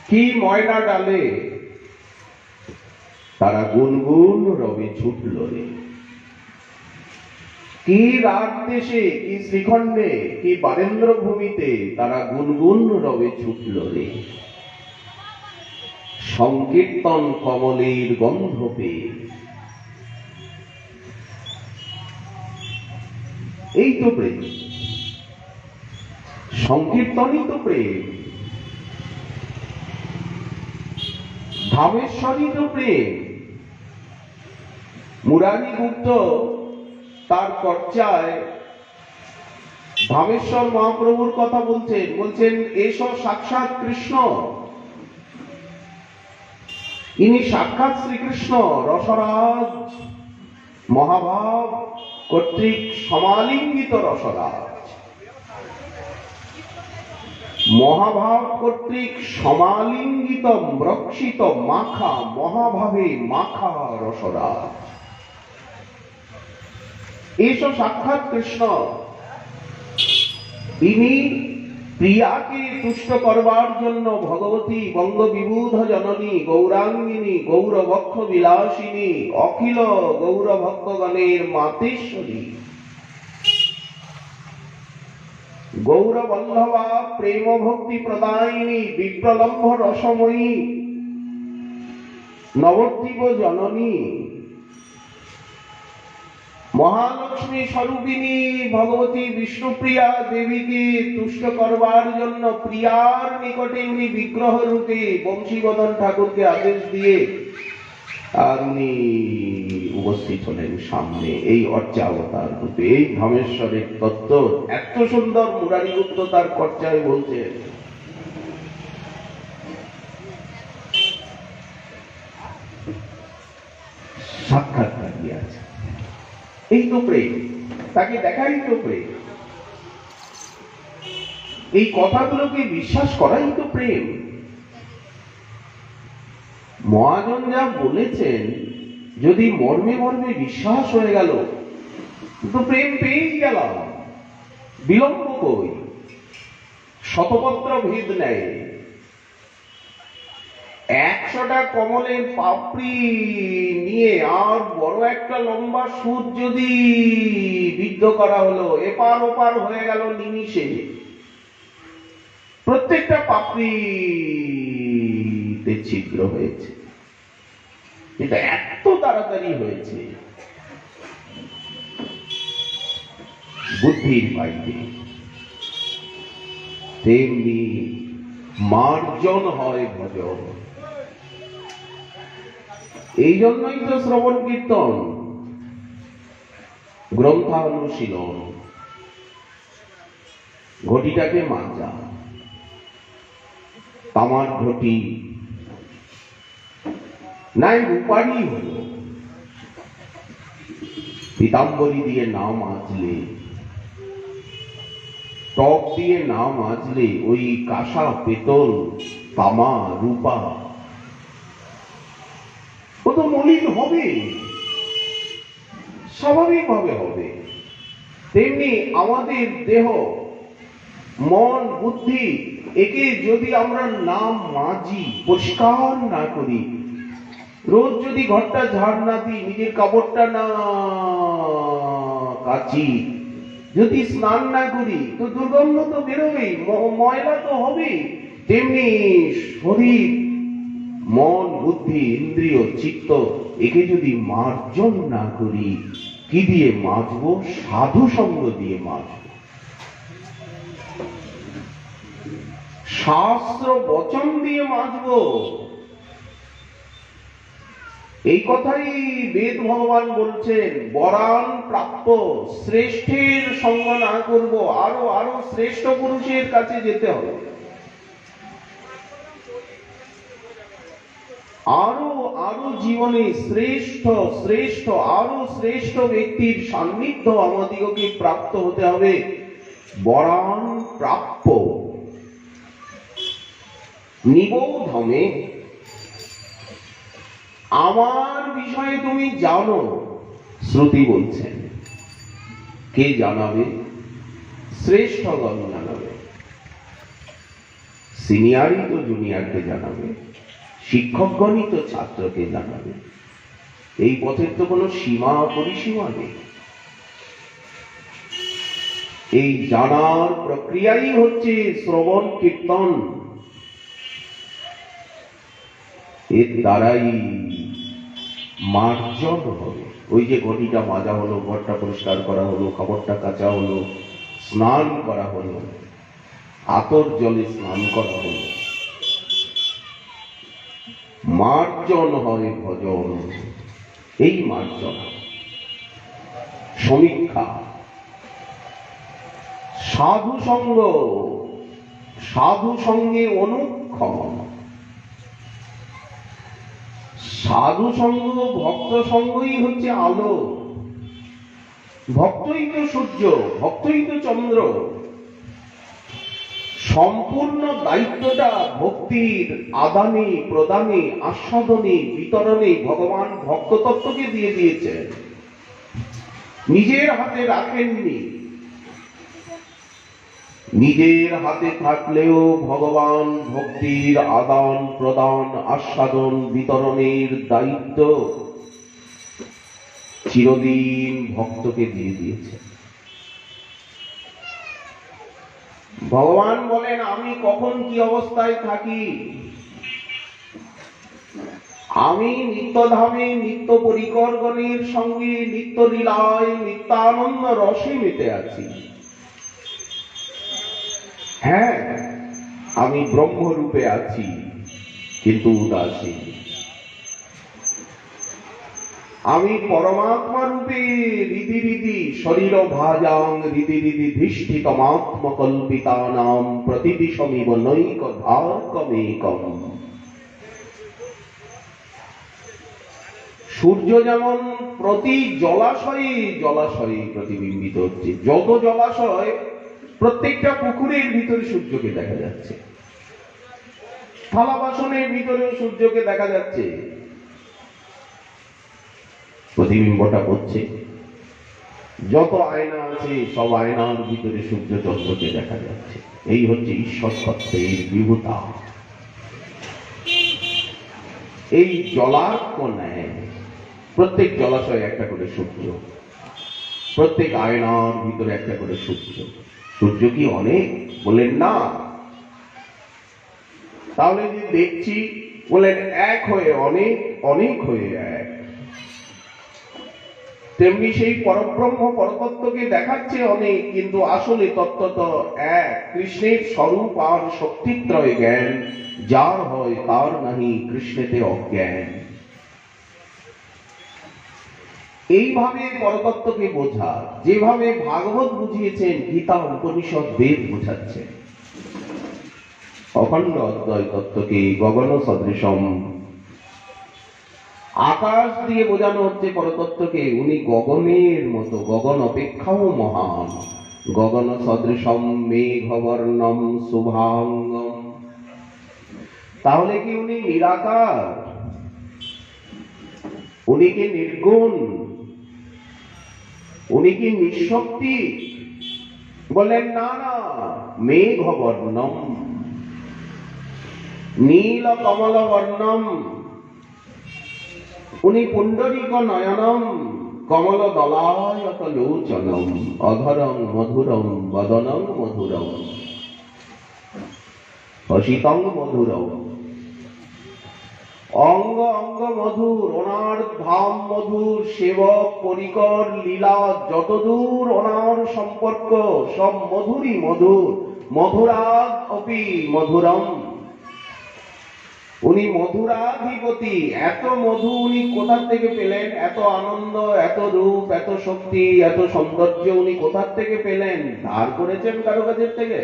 কি ময়না ডালে, তারা গুনগুন রবে ছুটল রে। কি রাত দেশে, কি শ্রীখণ্ডে, কি বারেন্দ্র ভূমিতে, তারা গুনগুন রবে ছুটল রে, সংকীর্তন কমলের গন্ধ পেয়ে। এই তো প্রেম, সংকীর্তনই তো প্রেম, ধামেশ্বরই তো প্রেম। মুরারি গুপ্ত তার চর্চায় ধামেশ্বর মহাপ্রভুর কথা বলছেন এসো সাক্ষাৎ কৃষ্ণ। ইনি সাক্ষাৎ শ্রীকৃষ্ণ, রসরাজ, মহাভাব কর্তৃক সমালিঙ্গিত রসরাজ, মহাভাব কর্তৃক সমালিঙ্গিত রক্ষিত মাখা, মহাভাবে মাখা রসরাজ। এসো সাক্ষাৎ কৃষ্ণ। ইনি প্রিয়াকে তুষ্ট করবার জন্য ভগবতী বঙ্গবিবুধ জননী গৌরাঙ্গিনী গৌরবক্ষ বিলাসিনী অখিল গৌরভক্তগণের মাতেশ্বরী গৌরবল্লভা প্রেম ভক্তি প্রদায়িনী বিপ্রলম্ভ রসময়ী নবদ্বীপ জননী মহালক্ষ্মী স্বরূপিণী ভগবতী বিষ্ণুপ্রিয়া দেবীকে তুষ্ট করবার জন্য প্রিয়ার নিকটে উনি বিগ্রহ রূপে বংশীবদন ঠাকুরকে আদেশ দিয়ে আর উনি উপস্থিত হলেন সামনে এই অর্চাবতার রূপে। এই ধমেশ্বরের তত্ত্ব এত সুন্দর মুরারিগুপ্ত তার কর্চায় বলছেন। সাক্ষাৎকার দিয়েছে, এই তো প্রেম, তাকে দেখাই তো প্রেম, এই কথাগুলোকে বিশ্বাস করাই তো প্রেম। মহাজন যা বলেছেন যদি মর্মে মর্মে বিশ্বাস হয়ে গেল তো প্রেম পেয়েই গেলাম, বিলম্ব কই, শতপত্র ভেদ নেয়। 100টা কমলের পাপড়ি নিয়ে আর বড় একটা লম্বা সুর যদি বিদ্ধ করা হলো, এপার ওপার হয়ে গেল নিমিষে, প্রত্যেকটা পাপড়িতে ছিদ্র হয়েছে। এটা এত তাড়াতাড়ি হয়েছে বুদ্ধির বাইরে। তেমনি মার্জন হয় ভজন। এই জন্যই তো শ্রবণ কীর্তন, গ্রন্থানুশীলন, ঘটিটাকে মাজা, তামার ঘটি নাই রূপারই হল, পীতাম্বরী দিয়ে না মাজলে, টক দিয়ে না মাজলে ওই কাঁসা, পেতল, তামা, রূপা ও তো মলিন হবে, স্বাভাবিকভাবে হবে। তেমনি আমাদের দেহ, মন, বুদ্ধি, একে যদি আমরা না মাজি, পরিষ্কার না করি, রোজ যদি ঘরটা ঝাড় না দিই, নিজের কাপড়টা না কাচি, যদি স্নান না করি তো দুর্গন্ধ তো বেরোবেই, ময়লা তো হবে। তেমনি শরীর, মন, বুদ্ধি, ইন্দ্রিয়, চিত্ত, একে যদি মার্জন না করি, কি দিয়ে মাজবো? সাধু সঙ্গ দিয়ে মাজবো, শাস্ত্র বচন দিয়ে মাজবো। এই কথাই বেদ ভগবান বলছেন, বরান প্রাপ্য, শ্রেষ্ঠের সঙ্গ না করব, আরো আরো শ্রেষ্ঠ পুরুষের কাছে যেতে হবে, আরো আরো জীবনে শ্রেষ্ঠ শ্রেষ্ঠ আরো শ্রেষ্ঠ ব্যক্তির সান্নিধ্য আমাদিগকে প্রাপ্ত হতে হবে। বরান প্রাপ্য নিবোধমে, আমার বিষয়ে তুমি জানো, শ্রুতি বলছেন। কে জানাবে? শ্রেষ্ঠগণ জানাবে। সিনিয়রই তো জুনিয়রকে জানাবে, শিক্ষকগণই তো ছাত্রকে জানাবে। এই পথের তো কোনো সীমা পরিসীমা নেই। এই জানার প্রক্রিয়াই হচ্ছে শ্রবণ কীর্তন। এর দ্বারাই মার্জন হবে। ওই যে ঘটিটা মাজা হলো, ঘরটা পরিষ্কার করা হলো, কাপড়টা কাচা হলো, স্নান করা হলো, আতর জলে স্নান করা হলো, মার্জন হয় ভজন। এই মার্জন, সমীক্ষা, সাধু সঙ্গ, সাধু সঙ্গে অনুক্ষম, সাধু সঙ্গ, ভক্ত সঙ্গই হচ্ছে আলো। ভক্তই তো সূর্য, ভক্তই তো চন্দ্র। সম্পূর্ণ দায়িত্বটা ভক্তির আদানে প্রদানে আস্বাদনে বিতরণে ভগবান ভক্ত তত্ত্বকে দিয়ে দিয়েছেন, নিজের হাতে রাখেননি। নিজের হাতে থাকলেও ভগবান ভক্তির আদান প্রদান আস্বাদন বিতরণের দায়িত্ব চিরদিন ভক্তকে দিয়ে দিয়েছে। ভগবান বলেন আমি কখন কি অবস্থায় থাকি, আমি নিত্যধামে নিত্য পরিকরগণের সঙ্গে নিত্য লীলায় নিত্যানন্দ রসে মেতে আছি। হ্যাঁ, আমি ব্রহ্মরূপে আছি, কিন্তু উদাসী। আমি পরমাত্মা রূপে হৃদি হৃদি শরীর ভাজাং হৃদি হৃদি ধিষ্ঠিতমাত্মকল্পিতানাম প্রতিদিশমিব নৈক ধার্কমেকম। সূর্য যেমন প্রতি জলাশয়ে জলাশয়ে প্রতিবিম্বিত হচ্ছে, যত জলাশয় প্রত্যেকটা পুকুরের ভিতরে সূর্যকে দেখা যাচ্ছে, থালা বাসনের ভিতরেও সূর্যকে দেখা যাচ্ছে, প্রতিবিম্বটা পড়ছে। যত আয়না আছে সব আয়নার ভিতরে সূর্য চন্দ্রকে দেখা যাচ্ছে। এই হচ্ছে ঈশ্বর তত্ত্বের বিভূতা। এই জলার্ক ন্যায় প্রত্যেক জলাশয়ে একটা করে সূর্য, প্রত্যেক আয়নার ভিতরে একটা করে সূর্য। সূর্য কি অনেক? বলেন না। তাহলে যে দেখছি, বলেন এক হয়ে অনেক, অনেক হয়ে এক। তেমনি সেই পরব্রহ্ম পরতত্ত্বকে দেখাচ্ছে অনেক, কিন্তু আসলে তত্ত্বত এক। কৃষ্ণের স্বরূপ আর শক্তিত্রয় জ্ঞান যার হয় তার নাহি কৃষ্ণেতে অজ্ঞান। এইভাবে পরতত্ত্বকে বোঝা, যেভাবে ভাগবত বুঝিয়েছেন, গীতা উপনিষদ বেদ বোঝাচ্ছে। অখণ্ড অদ্বয় তত্ত্বকে গগন সদৃশম, আকাশ দিয়ে বোঝানো হচ্ছে পরতত্ত্বকে। উনি গগনের মতো, গগন অপেক্ষাও মহান। গগন সদৃশম মেঘবর্ণম শুভাঙ্গম। তাহলে কি উনি নিরাকার? উনি কি নির্গুণ? উনি কি নিঃশক্তি? বলেন না না। মেঘবর্ণম, নীল কমল বর্ণম। উনি পুণ্ডরীক নয়নম, কমল দলায়ত লোচনম, অধরং মধুরম বদনং মধুরম, হসিতং মধুরম। অঙ্গ অঙ্গ মধুর, ওনার ধাম মধুর, সেবক পরিকর লীলা যতদূর ওনার সম্পর্ক সব মধুরই মধুর। মধুরাদ অপি মধুরম। উনি মধুরাধিপতি। এত মধু উনি কোথা থেকে পেলেন? এত আনন্দ, এত রূপ, এত শক্তি, এত সৌন্দর্য উনি কোথা থেকে পেলেন? ধার করেছেন কারো কাছের থেকে?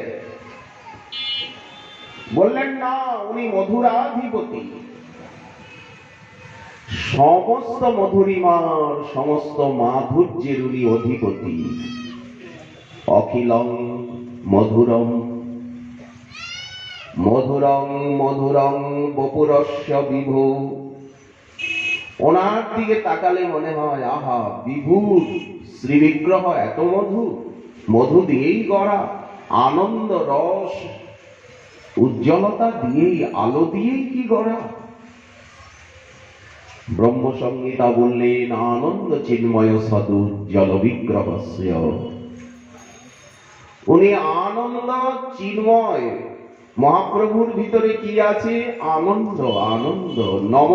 বললেন না, উনি মধুরাধিপতি। সমস্ত মধুরিমার, সমস্ত মাধুর্যের উনি অধিপতি। অখিলং মধুরম, মধুরং মধুরং বপুরস্য বিভু। ওনার দিকে তাকালে মনে হয় আহা, বিভুর শ্রীবিগ্রহ এত মধু, মধু দিয়েই গড়া, আনন্দ রস উজ্জ্বলতা দিয়েই, আলো দিয়েই কি গড়া। ব্রহ্মসংহিতা বললেন আনন্দ চিন্ময় সদুজ্জ্বল বিগ্রহস্য। উনি আনন্দ চিন্ময়। মহাপ্রভুর ভিতরে কি আছে? আনন্দ। আনন্দ। নম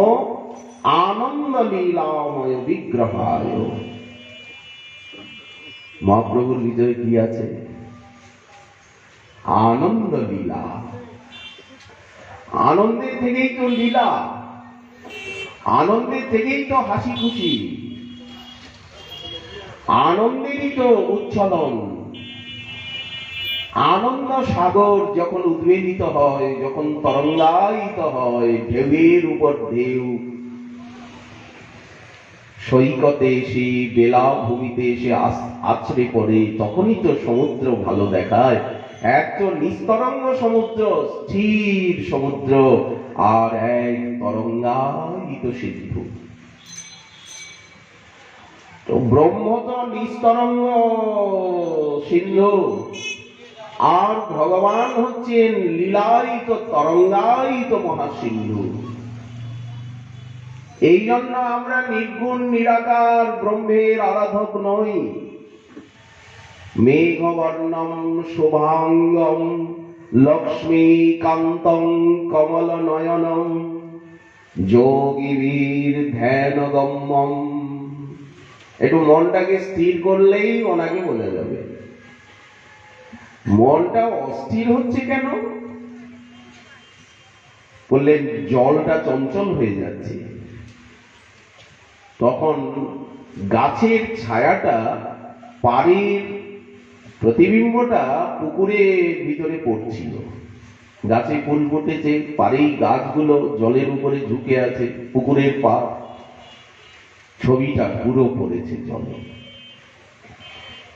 আনন্দ লীলাময় বিগ্রহায়। মহাপ্রভুর ভিতরে কি আছে? আনন্দ লীলা। আনন্দের থেকেই তো লীলা, আনন্দের থেকেই তো হাসি খুশি, আনন্দেরই তো উচ্ছলন। আনন্দ সাগর যখন উদ্বেলিত হয়, যখন তরঙ্গায়িত হয়, ঢেউয়ের উপর ঢেউ, সৈকতে এসে বেলাভূমিতে এসে আছড়ে পড়ে, তখনই তো সমুদ্র ভালো দেখায়। এক তো নিস্তরঙ্গ সমুদ্র, স্থির সমুদ্র, আর এক তরঙ্গায়িত সিন্ধু। তো ব্রহ্ম তো নিস্তরঙ্গ সিন্ধু, আর ভগবান হচ্ছেন লীলায়িত তরঙ্গায়িত মহাসিন্ধু। এই জন্য আমরা নির্গুণ নিরাকার ব্রহ্মের আরাধক নই। মেঘবর্ণম শুভাঙ্গম লক্ষ্মীকান্তং কমল নয়নম যোগীবীর ধ্যানগম্যম। একটু মনটাকে স্থির করলেই ওনাকে বোঝা যাবে। মনটা অস্থির হচ্ছে কেন? বললেন জলটা চঞ্চল হয়ে যাচ্ছে। তখন গাছের ছায়াটা, পাড়ের প্রতিবিম্বটা পুকুরের ভিতরে পড়ছিল। গাছে ফুল ফুটেছে, পাড়েই গাছগুলো জলের উপরে ঝুঁকে আছে, পুকুরের পাড়, ছবিটা পুরো পড়েছে জলে।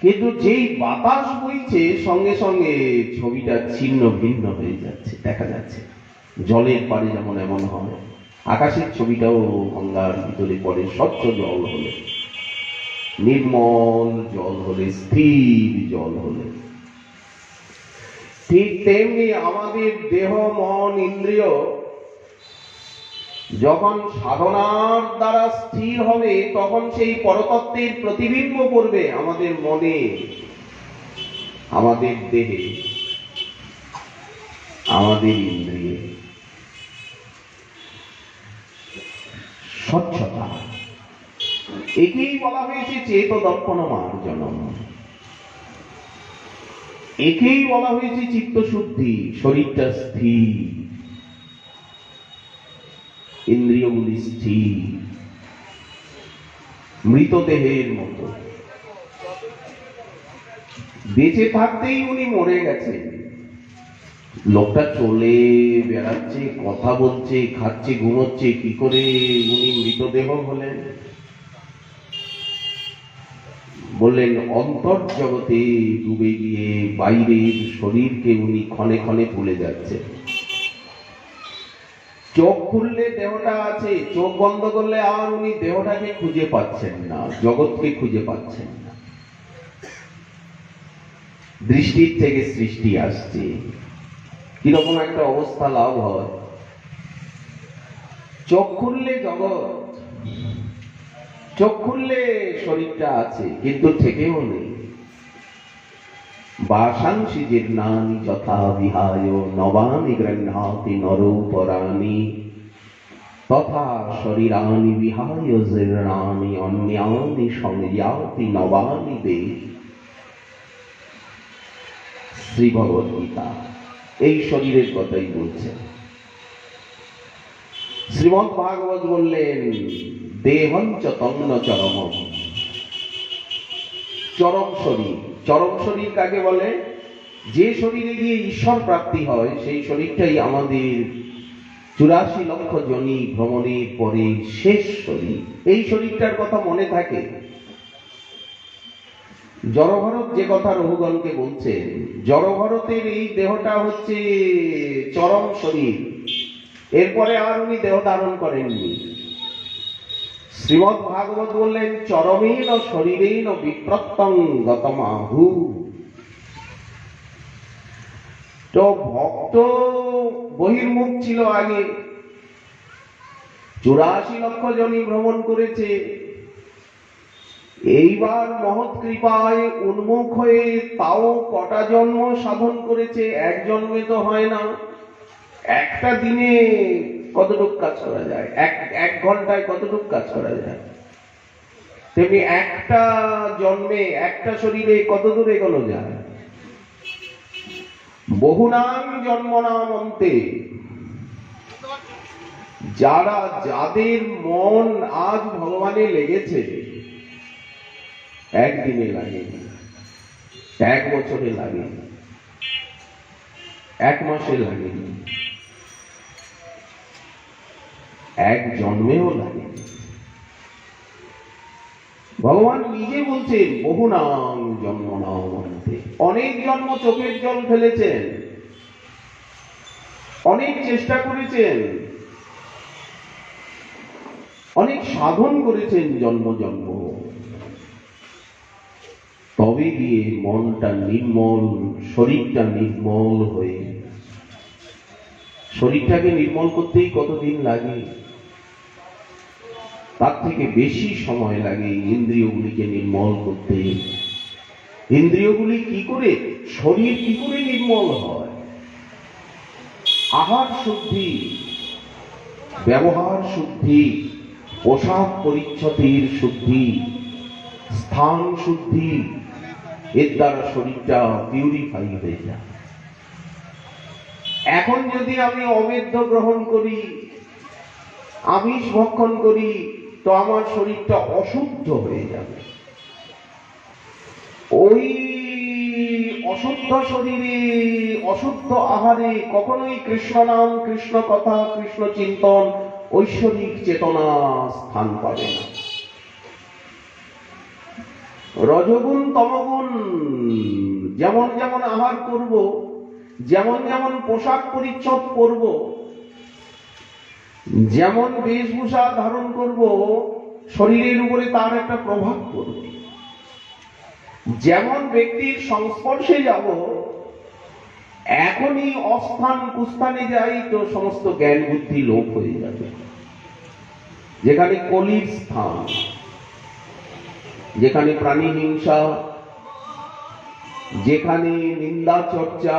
কিন্তু যেই বাতাস বইছে সঙ্গে সঙ্গে ছবিটা ছিন্ন ভিন্ন হয়ে যাচ্ছে, দেখা যাচ্ছে। জলের পাড়ে যেমন এমন হয়, আকাশের ছবিটাও গঙ্গার ভিতরে পড়ে, স্বচ্ছ জল হলে, নির্মল জল হলে, স্থির জল হলে। ঠিক তেমনি আমাদের দেহ মন ইন্দ্রিয় যখন সাধনার দ্বারা স্থির হবে, তখন সেই পরতত্ত্বের প্রতিবিম্ব পড়বে আমাদের মনে, আমাদের দেহে, আমাদের ইন্দ্রিয়ে। স্বচ্ছতা, একেই বলা হয়েছে চেত দর্পণ মার্জনম। একেই বলা হয়েছে চিত্তশুদ্ধি, শরীরটা স্থির, ইন্দ্রিয়গুলি স্থির, মৃতদেহের মতো। বেঁচে থাকতেই উনি মরে গেছেন। লোকটা চলে বেড়াচ্ছে, কথা বলছে, খাচ্ছে, ঘুমোচ্ছে, কি করে উনি মৃতদেহ হলেন? বললেন অন্তর্জগতে ডুবে গিয়ে বাইরের শরীরকে উনি ক্ষণে ক্ষণে ভুলে যাচ্ছে। চোখ খুললে দেহটা আছে, চোখ বন্ধ করলে আর উনি দেহটাকে খুঁজে পাচ্ছেন না, জগৎকে খুঁজে পাচ্ছেন না। দৃষ্টির থেকে সৃষ্টি আসছে, কিরকম একটা অবস্থা লাভ হয়। চোখ খুললে জগৎ, চোখ খুললে শরীরটা আছে, কিন্তু থেকেও নেই। বাসাংসি জীর্ণানি যথা বিহায় নবানি গৃহ্ণাতি নরোপরাণি তথা শরীরানি বিহায় জীর্ণানি অন্যানি সংযাতি নবানি দেহ। শ্রী ভগবদ্গীতা এই শরীরের কথাই বলছেন। শ্রীমৎ ভাগবত বললেন দেহঞ্চ তন্ন চরম। চরম শরীর, চরম শরীর কাকে বলে? যে শরীরে গিয়ে ঈশ্বর প্রাপ্তি হয়, সেই শরীরটাই আমাদের 84 লক্ষ জনি ভ্রমণের পরে শেষ শরীর। এই শরীরটার কথা মনে থাকে। জড়ভরত যে কথা রঘুগণকে বলছে, জড়ভরতের এই দেহটা হচ্ছে চরম শরীর। এরপরে আর উনি দেহ ধারণ করেননি। শ্রীমৎ ভাগবত বললেন চরমেন শরীরেন বিপ্রত্যং গতমাহু। তো ভক্ত বহির্মুখ ছিল আগে, 84 লক্ষ জনই ভ্রমণ করেছে। এইবার মহৎ কৃপায় উন্মুখ হয়ে তাও কটা জন্ম সাধন করেছে, এক জন্মে তো হয় না। একটা দিনে কতটুকু কাজ করা যায়, এক ঘন্টায় কতটুকু কাজ করা যায়, তেমনি একটা জন্মে একটা শরীরে কত দূর এগোনো যায়। বহুনাম জন্মনাম অন্তে, যাদের মন আজ ভগবানে লেগেছে, একদিনে লাগে, এক বছরে লাগে, এক মাসে লাগে, এক জন্মেও লাগে। ভগবান নিজে বলছেন বহু নাম জন্ম নাম অন্তে। অনেক জন্ম চোখের জল ফেলেছেন, অনেক চেষ্টা করেছেন, অনেক সাধন করেছেন জন্ম জন্ম, তবে গিয়ে মনটা নির্মল, শরীরটা নির্মল হয়ে। শরীরটাকে নির্মল করতেই কতদিন লাগে, তার থেকে বেশি সময় লাগে ইন্দ্রিয়গুলিকে নির্মল করতে। ইন্দ্রিয়গুলি কি করে, শরীর কি করে নির্মল হয়? আহার শুদ্ধি, ব্যবহার শুদ্ধি, পোশাক পরিচ্ছদের শুদ্ধি, স্থান শুদ্ধি, এর দ্বারা শরীরটা পিউরিফাই হয়ে যায়। এখন যদি আমি অমেধ্য গ্রহণ করি, আমিষ ভক্ষণ করি, তো আমার শরীরটা অশুদ্ধ হয়ে যাবে। ওই অশুদ্ধ শরীরে, অশুদ্ধ আহারে কখনোই কৃষ্ণ নাম, কৃষ্ণ কথা, কৃষ্ণ চিন্তন, ঐশ্বরিক চেতনা স্থান পাবে না। রজগুণ তমগুণ যেমন যেমন আহার করব, যেমন যেমন পোশাক পরিচ্ছদ করব, যেমন বেশভূষা ধারণ করব, শরীরের উপরে তার একটা প্রভাব পড়বে। যেমন ব্যক্তির সংস্পর্শে যাব, এখনই অস্থান কুস্থানে যাই তো সমস্ত জ্ঞান বুদ্ধি লোপ হয়ে যাবে। যেখানে কলির স্থান, যেখানে প্রাণী হিংসা, যেখানে নিন্দা চর্চা,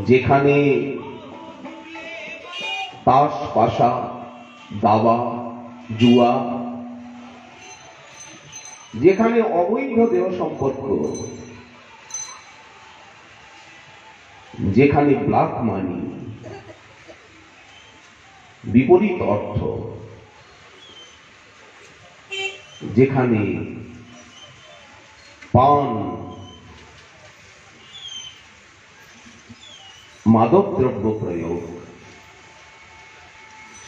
যেখানে তাস পাশা, দাবা, জুয়া, যেখানে অবৈধ দেহ সম্পর্ক, যেখানে ব্ল্যাক মানি, বিপরীত অর্থ, যেখানে পান, মাদক দ্রব্য প্রয়োগ,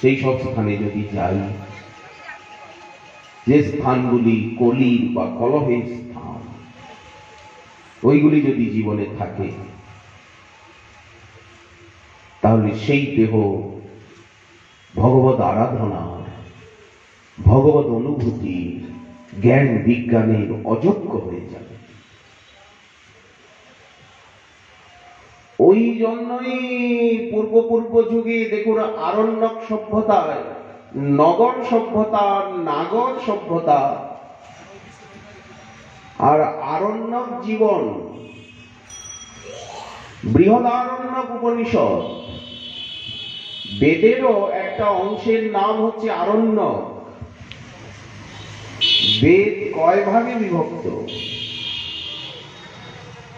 সেই সব স্থানে যদি যাই, যে স্থানগুলি কলির বা কলহের স্থান, ওইগুলি যদি জীবনে থাকে, তাহলে সেই দেহ ভগবত আরাধনা, ভগবত অনুভূতি, জ্ঞান বিজ্ঞানের অযোগ্য হয়ে যাবে। ওই জন্যই পূর্ব যুগে দেখুন আরণ্যক সভ্যতায়, নগর সভ্যতা, নাগর সভ্যতা আর আরণ্যক জীবন, বৃহদারণ্যক উপনিষদ, বেদেরও একটা অংশের নাম হচ্ছে আরণ্যক। বেদ কয় ভাগে বিভক্ত,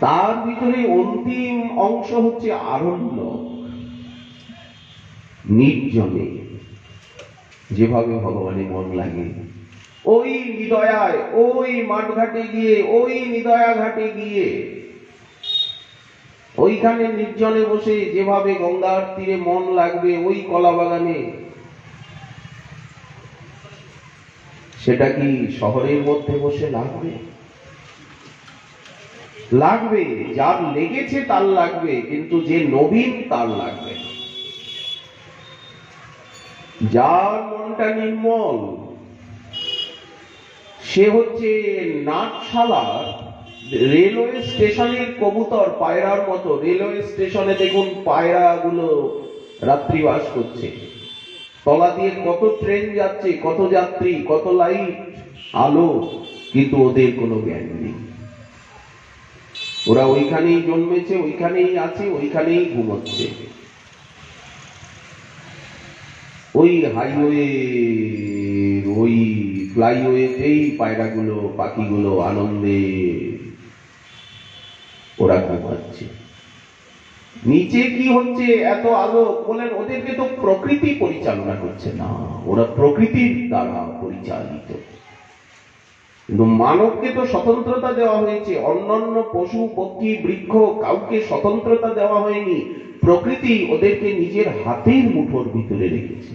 তার ভিতরে অন্তিম অংশ হচ্ছে আরণ্যক। নির্জনে যেভাবে ভগবানের মন লাগে, ওই নিদয়ায়, ওই মাঠঘাটে গিয়ে, ওই নিদয়া ঘাটে গিয়ে, ওইখানে নির্জনে বসে যেভাবে গঙ্গার তীরে মন লাগবে, ওই কলা বাগানে, সেটা কি শহরের মধ্যে বসে লাগবে? লাগবে, যার লেগেছে তার লাগবে, কিন্তু যে নবীন তার লাগবে। যার মনটা নির্মল, সে হচ্ছে নাটশালার, রেলওয়ে স্টেশনের কবুতর, পায়রার মতো। রেলওয়ে স্টেশনে দেখুন পায়রাগুলো রাত্রিবাস করছে, তলা দিয়ে কত ট্রেন যাচ্ছে, কত যাত্রী, কত লাইট আলো, কিন্তু ওদের কোনো জ্ঞান নেই। ওরা ওইখানেই জন্মেছে, ওইখানেই আছে, ওইখানেই ঘুমোচ্ছে। ওই হাইওয়ে, ওই ফ্লাইওয়েতেই পায়রাগুলো, পাখিগুলো আনন্দে ওরা ঘুমাচ্ছে। নিচে কি হচ্ছে, এত আলো, বলেন ওদেরকে তো প্রকৃতি পরিচালনা করছে না, ওরা প্রকৃতির দ্বারা পরিচালিত। কিন্তু মানবকে তো স্বতন্ত্রতা দেওয়া হয়েছে, অন্যান্য পশু পক্ষী বৃক্ষ কাউকে স্বতন্ত্রতা দেওয়া হয়নি। প্রকৃতি ওদেরকে নিজের হাতের মুঠোর ভিতরে রেখেছে,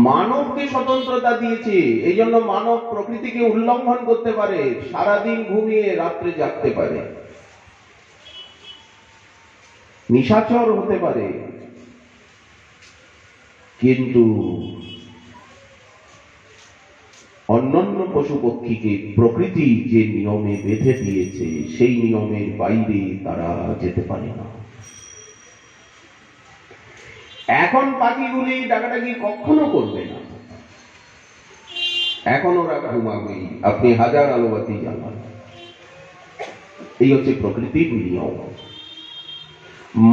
মানবকে স্বতন্ত্রতা দিয়েছে। এই জন্য মানব প্রকৃতিকে উল্লঙ্ঘন করতে পারে, সারাদিন ঘুমিয়ে রাত্রে জাগতে পারে, নিশাচর হতে পারে, কিন্তু অন্যান্য পশু পক্ষীকে প্রকৃতি যে নিয়মে বেঁধে দিয়েছে সেই নিয়মের বাইরে তারা যেতে পারে না। এখন পাখিগুলি ডাকাডাকি কখনো করবে না, এখন ওরা ঘুমাবেই, আপনি হাজার আলোবাতি জ্বালান। এই হচ্ছে প্রকৃতির নিয়ম।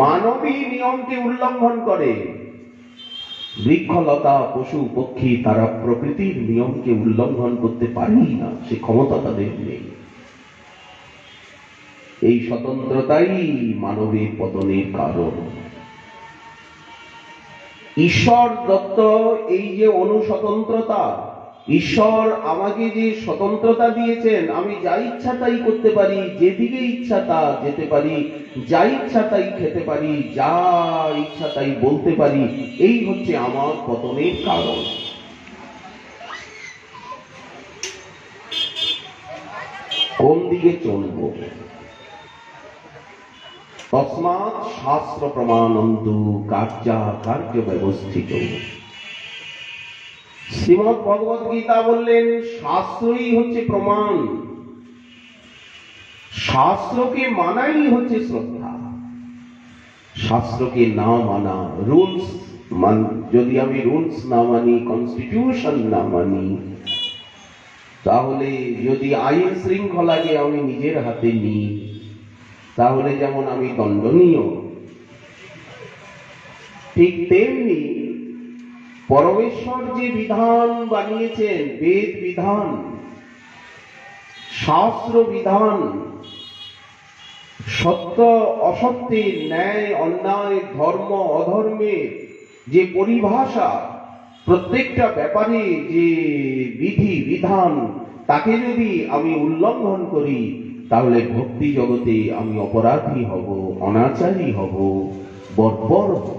মানবী নিয়মকে উল্লঙ্ঘন করে, বৃক্ষলতা পশু পক্ষী তারা প্রকৃতির নিয়মকে উল্লঙ্ঘন করতে পারেই না, সে ক্ষমতা তাদের নেই। এই স্বতন্ত্রতাই মানবের পতনের কারণ। ঈশ্বর দত্ত এই যে অনুস্বতন্ত্রতা, ঈশ্বর আমাকে যে স্বতন্ত্রতা দিয়েছেন, আমি যা ইচ্ছা তাই করতে পারি, যেদিকে ইচ্ছা তা যেতে পারি, যা ইচ্ছা তাই খেতে পারি, যা ইচ্ছা তাই বলতে পারি, এই হচ্ছে আমার পতনের কারণ। কোন দিকে চলব? তস্মাৎ শাস্ত্র প্রমাণন্তু কার্য ব্যবস্থিত। শ্রীমদ ভগবত গীতা বললেন শাস্ত্রই হচ্ছে প্রমাণ, শাস্ত্রকে মানাই হচ্ছে শ্রদ্ধা। শাস্ত্রকে না মানা, রুলস যদি আমি রুলস না মানি, কনস্টিটিউশন না মানি, তাহলে যদি আইন শৃঙ্খলাকে আমি নিজের হাতে নিই, তাহলে যেমন আমি দণ্ডনীয়, ঠিক তেমনি পরমেশ্বর যে বিধান বানিয়েছেন, বেদ বিধান, শাস্ত্র বিধান, সত্য অসত্যের, ন্যায় অন্যায়, ধর্ম অধর্মের যে পরিভাষা, প্রত্যেকটা ব্যাপারে যে বিধি বিধান, তাকে যদি আমি উল্লঙ্ঘন করি, তাহলে ভক্তি জগতে আমি অপরাধী হব, অনাচারী হব, বর্বর হব।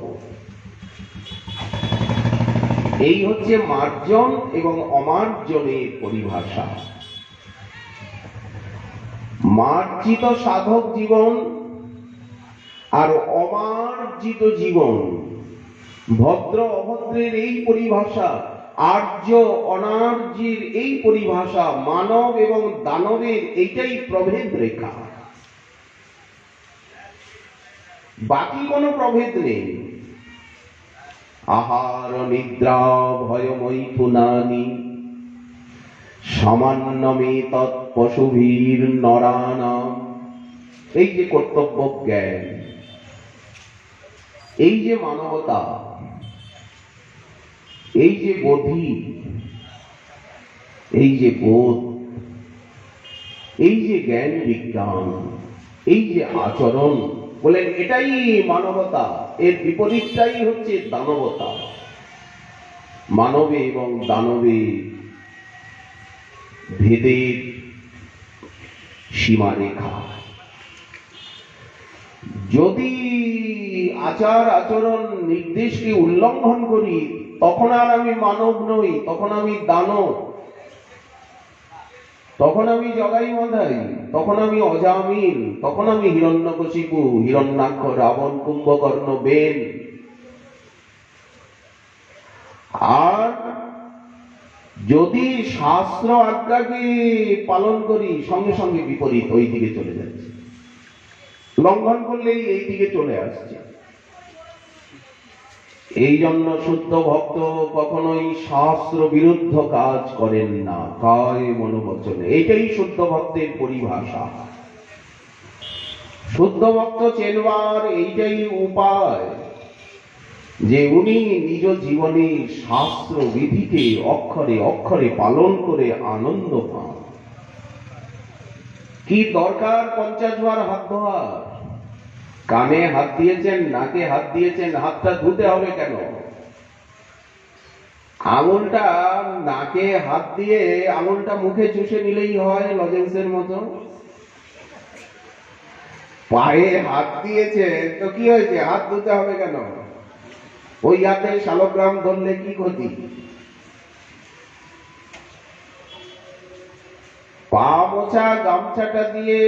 এই হচ্ছে মার্জন এবং অমার্জনের পরিভাষা। মার্জিত সাধক জীবন আর অমার্জিত জীবন, ভদ্র অভদ্রের এই পরিভাষা, আর্য অনার্যের এই পরিভাষা, মানব এবং দানবের এইটাই প্রভেদ রেখা, বাকি কোনো প্রভেদ নেই। আহার নিদ্রা ভয় মৈথুনানি সামান্যমে তৎপশুভীর নরানাম। এই যে কর্তব্য জ্ঞান, এই যে মানবতা, এই যে বোধি, এই যে বোধ, এই যে জ্ঞান বিজ্ঞান, এই যে আচরণ, বলেন এটাই মানবতা, এর বিপরীতটাই হচ্ছে দানবতা। মানবে এবং দানবে ভেদের সীমারেখা। যদি আচার আচরণ নির্দেশকে উল্লঙ্ঘন করি, তখন আর আমি মানব নই, তখন আমি দানব, তখন আমি জগাই মাধাই, তখন আমি অজামিল, তখন আমি হিরণ্যকশিপু, হিরণ্যাক্ষ, রাবণ, কুম্ভকর্ণ, বেন। আর যদি শাস্ত্র আজ্ঞাকে পালন করি, সঙ্গে সঙ্গে বিপরীত ওই দিকে চলে যাচ্ছে, লঙ্ঘন করলেই এই দিকে চলে আসছে। এই জন্য শুদ্ধ ভক্ত কখনোই শাস্ত্র বিরুদ্ধ কাজ করেন না, কায় মনোবচনে। এটাই শুদ্ধ ভক্তের পরিভাষা। শুদ্ধ ভক্ত চেনবার এইটাই উপায় যে উনি নিজ জীবনে শাস্ত্র বিধিকে অক্ষরে অক্ষরে পালন করে আনন্দ পান। কি দরকার 50 বার হাত ধোয়ার? কানে হাত দিয়েছেন, নাকে হাত দিয়েছেন, হাতটা ধুতে হবে কেন? আঙুলটা নাকে হাত দিয়ে আঙুলটা মুখে চুষে নিলেই হয় লজেন্সের মতো। পায়ে হাত দিয়েছে তো কি হয়েছে, হাত ধুতে হবে কেন? ওই হাতে শালগ্রাম ধরলে কি ক্ষতি? পা মোছা গামছাটা দিয়ে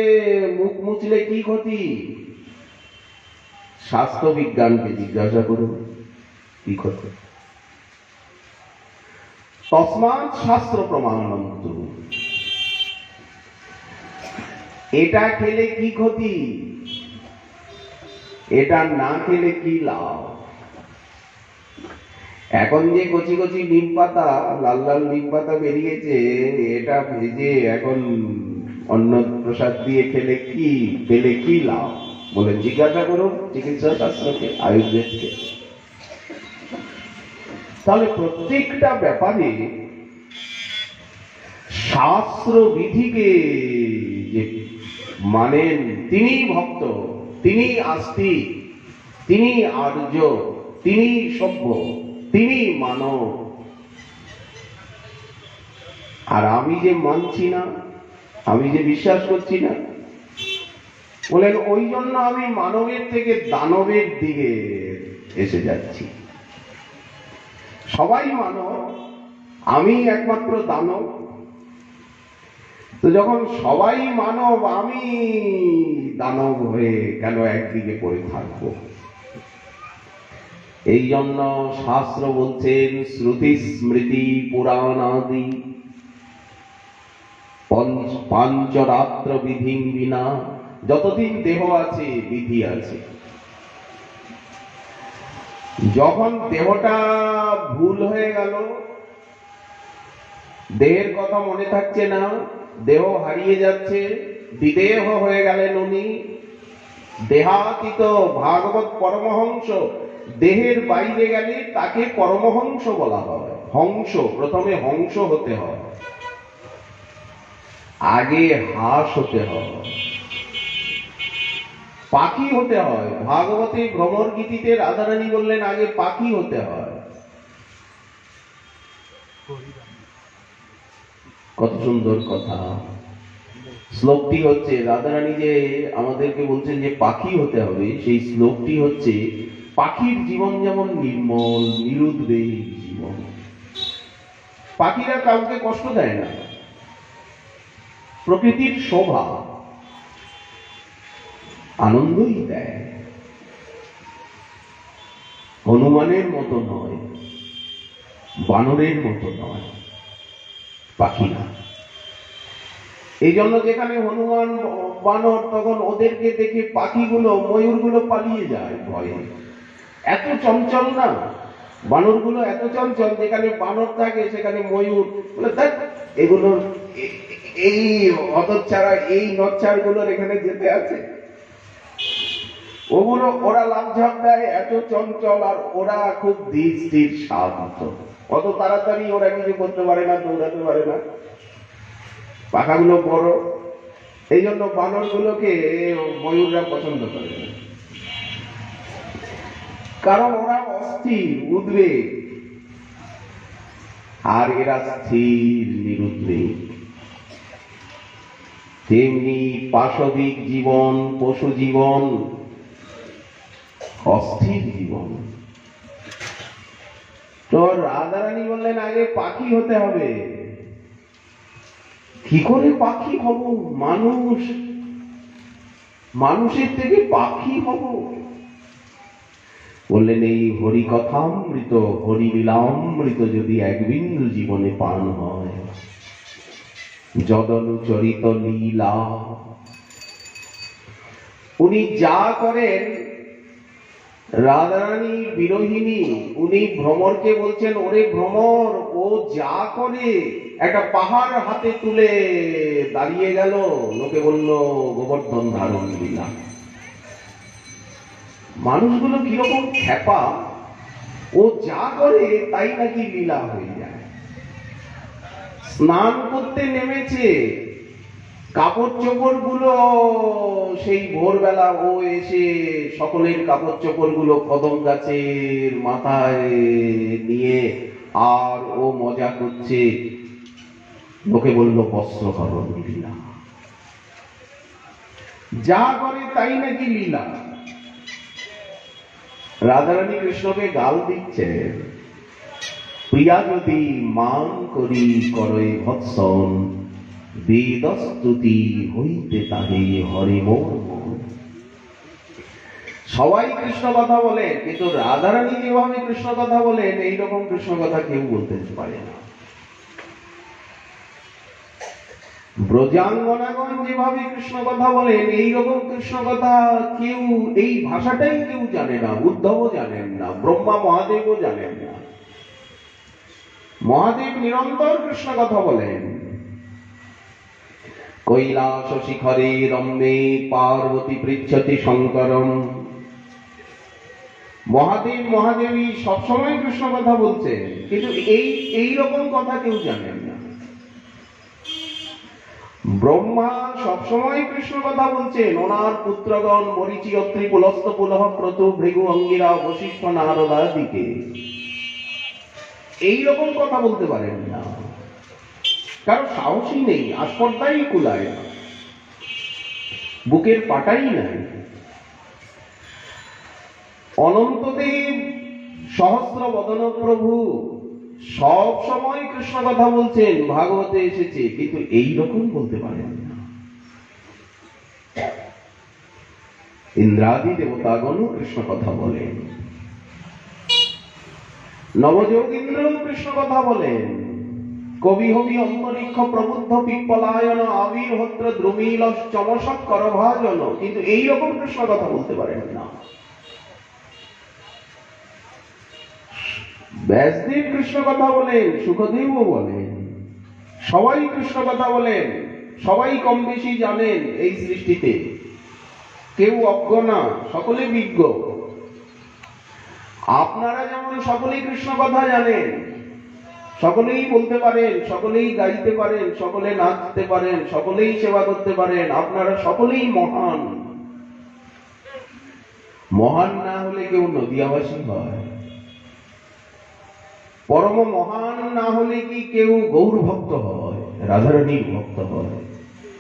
মুখ মুছলে কি ক্ষতি? স্বাস্থ্য বিজ্ঞানকে জিজ্ঞাসা করুন কি ক্ষতি। তস্মাৎ শাস্ত্র প্রমাণন্তু। এটা খেলে কি ক্ষতি, এটা না খেলে কি লাভ? এখন যে কচি কচি নিম পাতা, লাল লাল নিম পাতা বেরিয়েছে, এটা ভেজে এখন অন্ন প্রসাদ দিয়ে খেলে কি পেলে কি লাভ বলে জিজ্ঞাসা করুন চিকিৎসা শাস্ত্রকে, আয়ুর্বেদকে। তাহলে প্রত্যেকটা ব্যাপারে শাস্ত্র বিধিকে যে মানেন তিনি ভক্ত, তিনি আস্তিক, তিনি আর্য, তিনি সভ্য, তিনি মানব। আর আমি যে মানছি না, আমি যে বিশ্বাস করছি না, বলেন ওই জন্য আমি মানবের থেকে দানবের দিকে এসে যাচ্ছি। সবাই মানব, আমি একমাত্র দানব। তো যখন সবাই মানব, আমি দানব হয়ে কেন একদিকে পড়ে থাকবো? এই জন্য শাস্ত্র বলছেন শ্রুতি স্মৃতি পুরাণাদি পাঞ্চরাত্র বিধি বিনা, যতদিন দেহ আছে বিধি আছে। যখন দেহটা ভুল হয়ে গেল, দেহের কথা মনে থাকছে না, দেহ হারিয়ে যাচ্ছে, বিদেহ হয়ে গেলেন উনি, দেহাতীত ভাগবত পরমহংস, দেহের বাইরে গেলে তাকে পরমহংস বলা হয়। হংস, প্রথমে হংস হতে হয়, আগে হাঁস হতে হয়, পাখি হতে হয়। ভাগবতে ভ্রমর গীতিতে রাধারানী বললেন আগে পাখি হতে হয়। কত সুন্দর কথা। শ্লোকটি হচ্ছে রাধারানী যে আমাদেরকে বলছেন যে পাখি হতে হবে, সেই শ্লোকটি হচ্ছে পাখির জীবন যেমন নির্মল নিরুদ্বেগ জীবন। পাখিরা কাউকে কষ্ট দেয় না, প্রকৃতির শোভা আনন্দই দেয়। হনুমানের মতো নয়, বানরের মতো নয় পাখিরা। এই জন্য যেখানে হনুমান বানর, তখন ওদেরকে দেখে পাখিগুলো, ময়ূরগুলো পালিয়ে যায় ভয়ে। এত চঞ্চল না বানরগুলো, এত চঞ্চল, যেখানে বানর থাকে সেখানে ময়ূর বলে দেখ এগুলোর এই হতচ্ছাড়া, এই নচ্ছাড় গুলোর এখানে যেতে আছে। ওগুলো ওরা লাফঝাপ দেয়, এত চঞ্চল, আর ওরা খুব ধীর স্থির শান্ত। অত তাড়াতাড়ি ওরা কিছু করতে পারে না, দৌড়াতে পারে না। পাখাগুলো বড়, এই জন্য বানর গুলোকে ময়ূররা পছন্দ করে না, কারণ ওরা অস্থির, উদ্বেগ, আর এরা স্থির নিরুদ্বেগ। তেমনি পাশবিক জীবন, পশু জীবন অস্থির জীবন। তো রাধারানী বললেন আগে পাখি হতে হবে। কি করে পাখি হব? মানুষ, মানুষের থেকে পাখি হব? বললেন এই হরিকথামৃত, হরিলীলামৃত যদি এক বিন্দু জীবনে পান হয়, যদনুচরিত লীলা, উনি যা করেন, রাধারানী বিরোহিনী, উনি ভ্রমরকে বলছেন ওরে ভ্রমর, ও যা করে, একটা পাহাড় হাতে তুলে দাঁড়িয়ে গেল, লোকে বলল গোবর্ধন ধারণ লীলা। মানুষগুলো কিরকম খেপা, ও যা করে তাই নাকি লীলা হয়ে যায়। স্নান করতে নেমেছে, কাপড় চোপড় গুলো সেই ভোরবেলা ও এসে সকলের কাপড় চোপড় গুলো কদম গাছের মাথায় নিয়ে, আর ও মজা করছে, লোকে বলল বস্ত্রহরণ লীলা। যা করে তাই নাকি লীলা। রাধারানী কৃষ্ণকে গাল দিচ্ছে, প্রিয়া যদি মান করি করে ভৎসন, বেদস্তুতি হইতে তাহে হরি মোর মন। সবাই কৃষ্ণ কথা বলেন, কিন্তু রাধারানী যেভাবে কৃষ্ণ কথা বলেন, এইরকম কৃষ্ণ কথা কেউ বলতে পারে না। ব্রজাঙ্গনাগণ যেভাবে কৃষ্ণ কথা বলেন, এইরকম কৃষ্ণ কথা কেউ, এই ভাষাটাই কেউ জানে না। উদ্ধবও জানেন না, ব্রহ্মা মহাদেবও জানেন না। মহাদেব নিরন্তর কৃষ্ণ কথা বলেন। কৈলাস শিখরে রম্যে পার্বতী পৃচ্ছতি শঙ্করম। মহাদেব মহাদেবী সবসময় কৃষ্ণ কথা বলছেন, কিন্তু এই রকম কথা কেউ জানেন না। ব্রহ্মা সবসময় কৃষ্ণ কথা বলছেন, ওনার পুত্রগণ মরীচি, অত্রি, পুলস্ত, পুলহ, ক্রতু, ভৃগু, অঙ্গিরা, বশিষ্ঠ, নারদাদিকে এইরকম কথা বলতে পারেন না। কারো সাহসই নেই, আস্পর্ধাই কুলায় না, বুকের পাটাই নাই। অনন্তদেব সহস্র বদন প্রভু সব সময় কৃষ্ণ কথা বলছেন, ভাগবতে এসেছে, কিন্তু এই রকম বলতে পারেন না। ইন্দ্রাদি দেবতাগণ কৃষ্ণ কথা বলেন, নবযোগীন্দ্র কৃষ্ণ কথা বলেন, কবি হবি অন্তরিক্ষ প্রবুদ্ধ পিপ্পলায়ন আবির্ভদ্র দ্রুমিল চমসৎ করভাজন, কিন্তু এই রকম কৃষ্ণ কথা বলতে পারেন না। ব্যাসদেব কৃষ্ণ কথা বলেন, সুখদেবও বলেন, সবাই কৃষ্ণ কথা বলেন, সবাই কম বেশি জানেন এই সৃষ্টিতে, কেউ অজ্ঞ না, সকলে বিজ্ঞ। আপনারা যেমন সকলেই কৃষ্ণ কথা জানেন, সকলেই বলতে পারেন, সকলেই গাইতে পারেন, সকলে নাচতে পারেন, সকলেই সেবা করতে পারেন, আপনারা সকলেই মহান। মহান না হলে কেউ নদিয়াবাসী হয়? পরম মহান না হলে কি কেউ গৌর ভক্ত হয়, রাধারানীর ভক্ত হয়?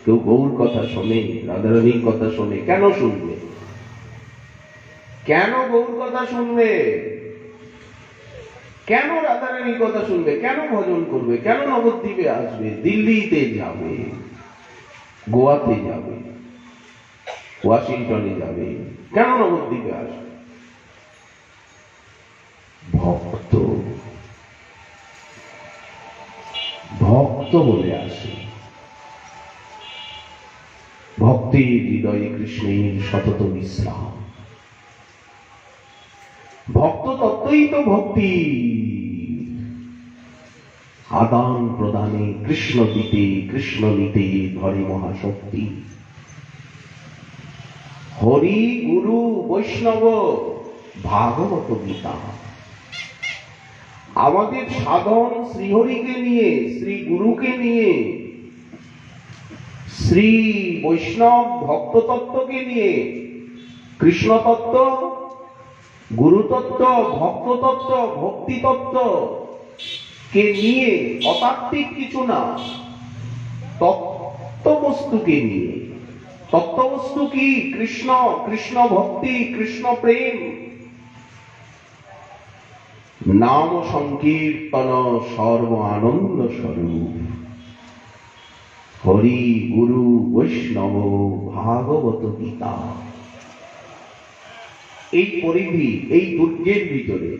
কেউ গৌর কথা শোনে, রাধারানীর কথা শোনে? কেন শুনবে? কেন গৌর কথা শুনবে? কেন রাধারানীর কথা শুনবে? কেন ভজন করবে? কেন নবদ্বীপে আসবে, দিল্লিতে যাবে, গোয়াতে যাবে, ওয়াশিংটনে যাবে? কেন নবদ্বীপে আসবে? ভক্ত, ভক্ত বলে আসে। ভক্তির হৃদয়ে কৃষ্ণের সতত বিশ্রাম। ভক্ত তত্ত্বই তো ভক্তি, আদান প্রদানে কৃষ্ণ দিতে, কৃষ্ণ নিতে ধরে মহাশক্তি। হরি, গুরু, বৈষ্ণব, ভাগবত গীতা। আমাদের সাধন শ্রীহরিকে নিয়ে, শ্রী গুরুকে নিয়ে, শ্রী বৈষ্ণব ভক্ত তত্ত্বকে নিয়ে। কৃষ্ণ তত্ত্ব, গুরু তত্ত্ব, ভক্ত তত্ত্ব, ভক্তি তত্ত্ব কে নিয়ে অতাত্ত্বিক কিছু না, তত্ত্ববস্তুকে নিয়ে। তত্ত্ববস্তু কি? কৃষ্ণ, কৃষ্ণ ভক্তি, কৃষ্ণ প্রেম, নাম সংকীর্তন, সর্ব আনন্দ স্বরূপ। হরি, গুরু, বৈষ্ণব, ভাগবত গীতা। এই পরিধি, এই দুর্গের ভিতরে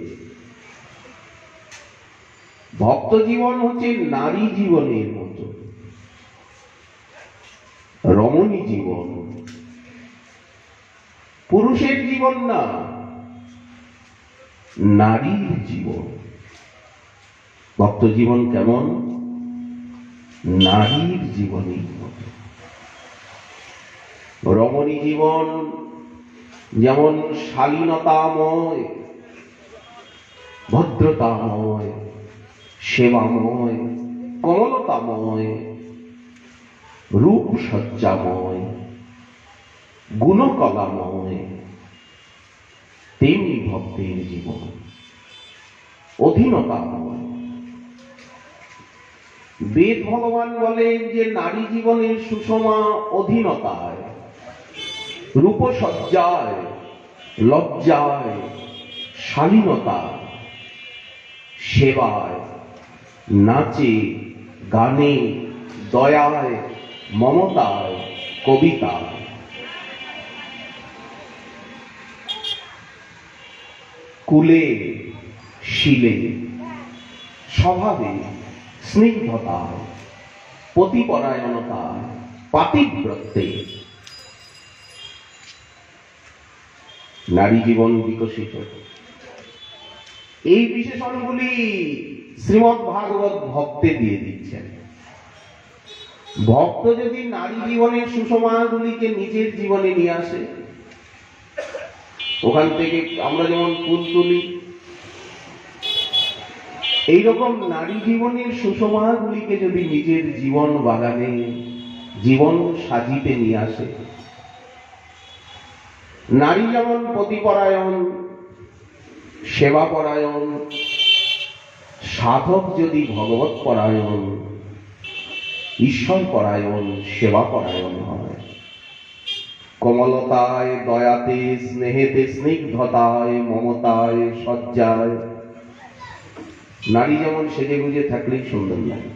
ভক্ত জীবন হচ্ছে নারী জীবনের মতো, রমণী জীবন, পুরুষের জীবন না, নারীর জীবন। ভক্ত জীবন কেমন? নারীর জীবনের মতো। রমণী জীবন যেমন শালীনতাময়, ভদ্রতাময়, সেবাময়, কমলতাময়, রূপসজ্জাময়, গুণকলাময়, তেমনি ভক্তের জীবন অধীনতাময়। বেদ ভগবান বলেন যে নারী জীবনের সুষমা অধীনতায়, রূপসজ্জায়, লজ্জায়, শালীনতায়, সেবায়, নাচে, গানে, দয়ায়, মমতায়, কবিতায়। কুলে, শিলে, স্বভাবে, স্নিগ্ধতায়, পতিপরায়ণতা, পাতিব্রত্যে নারী জীবন বিকশিত। এই বিশেষণগুলি শ্রীমদ্ ভাগবত ভক্তে দিয়ে দিচ্ছেন। ভক্ত যদি নারী জীবনের সুষমাগুলিকে নিজের জীবনে নিয়ে আসে, ওখান থেকে আমরা যেমন ফুল তুলি, এইরকম নারী জীবনের সুষমাগুলিকে যদি নিজের জীবন বাগানে, জীবন সাজিতে নিয়ে আসে, নারী যেমন পতিপরায়ণ, সেবাপরায়ণ, সাধক যদি ভগবত পরায়ণ, ঈশ্বর পরায়ণ, সেবা পরায়ণ হয়, কোমলতায়, দয়াতে, স্নেহেতে, স্নিগ্ধতায়, মমতায়, সজ্জায় নারী যেমন সেজে গুজে থাকলেই সুন্দর লাগে।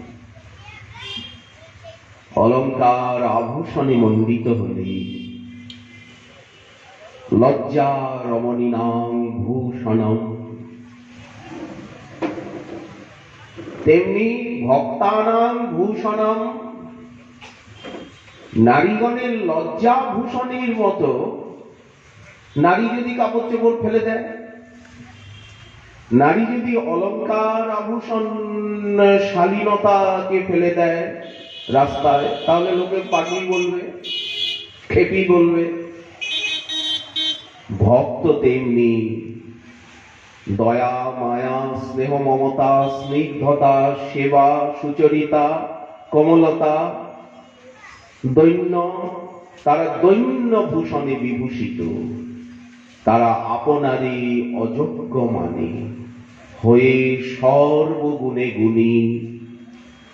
অলঙ্কার আভূষণে মণ্ডিত হলে লজ্জা রমণীনাং ভূষণম, তেমনি ভক্তানাং ভূষণম, নারীগণের লজ্জা ভূষণের মতো নারী যদি কাপড় চোপড় ফেলে দেয়, নারী যদি অলঙ্কার আভূষণ শালীনতাকে ফেলে দেয় রাস্তায়, তাহলে লোকে পাগল বলবে, খেপি বলবে। ভক্ত তেমনি দয়া, মায়া, স্নেহ, মমতা, স্নিগ্ধতা, সেবা, সুচরিতা, কোমলতা, দৈন্য, তারা দৈন্য ভূষণে বিভূষিত। তারা আপনারে অযোগ্য মানে, হয়ে সর্বগুণে গুণী,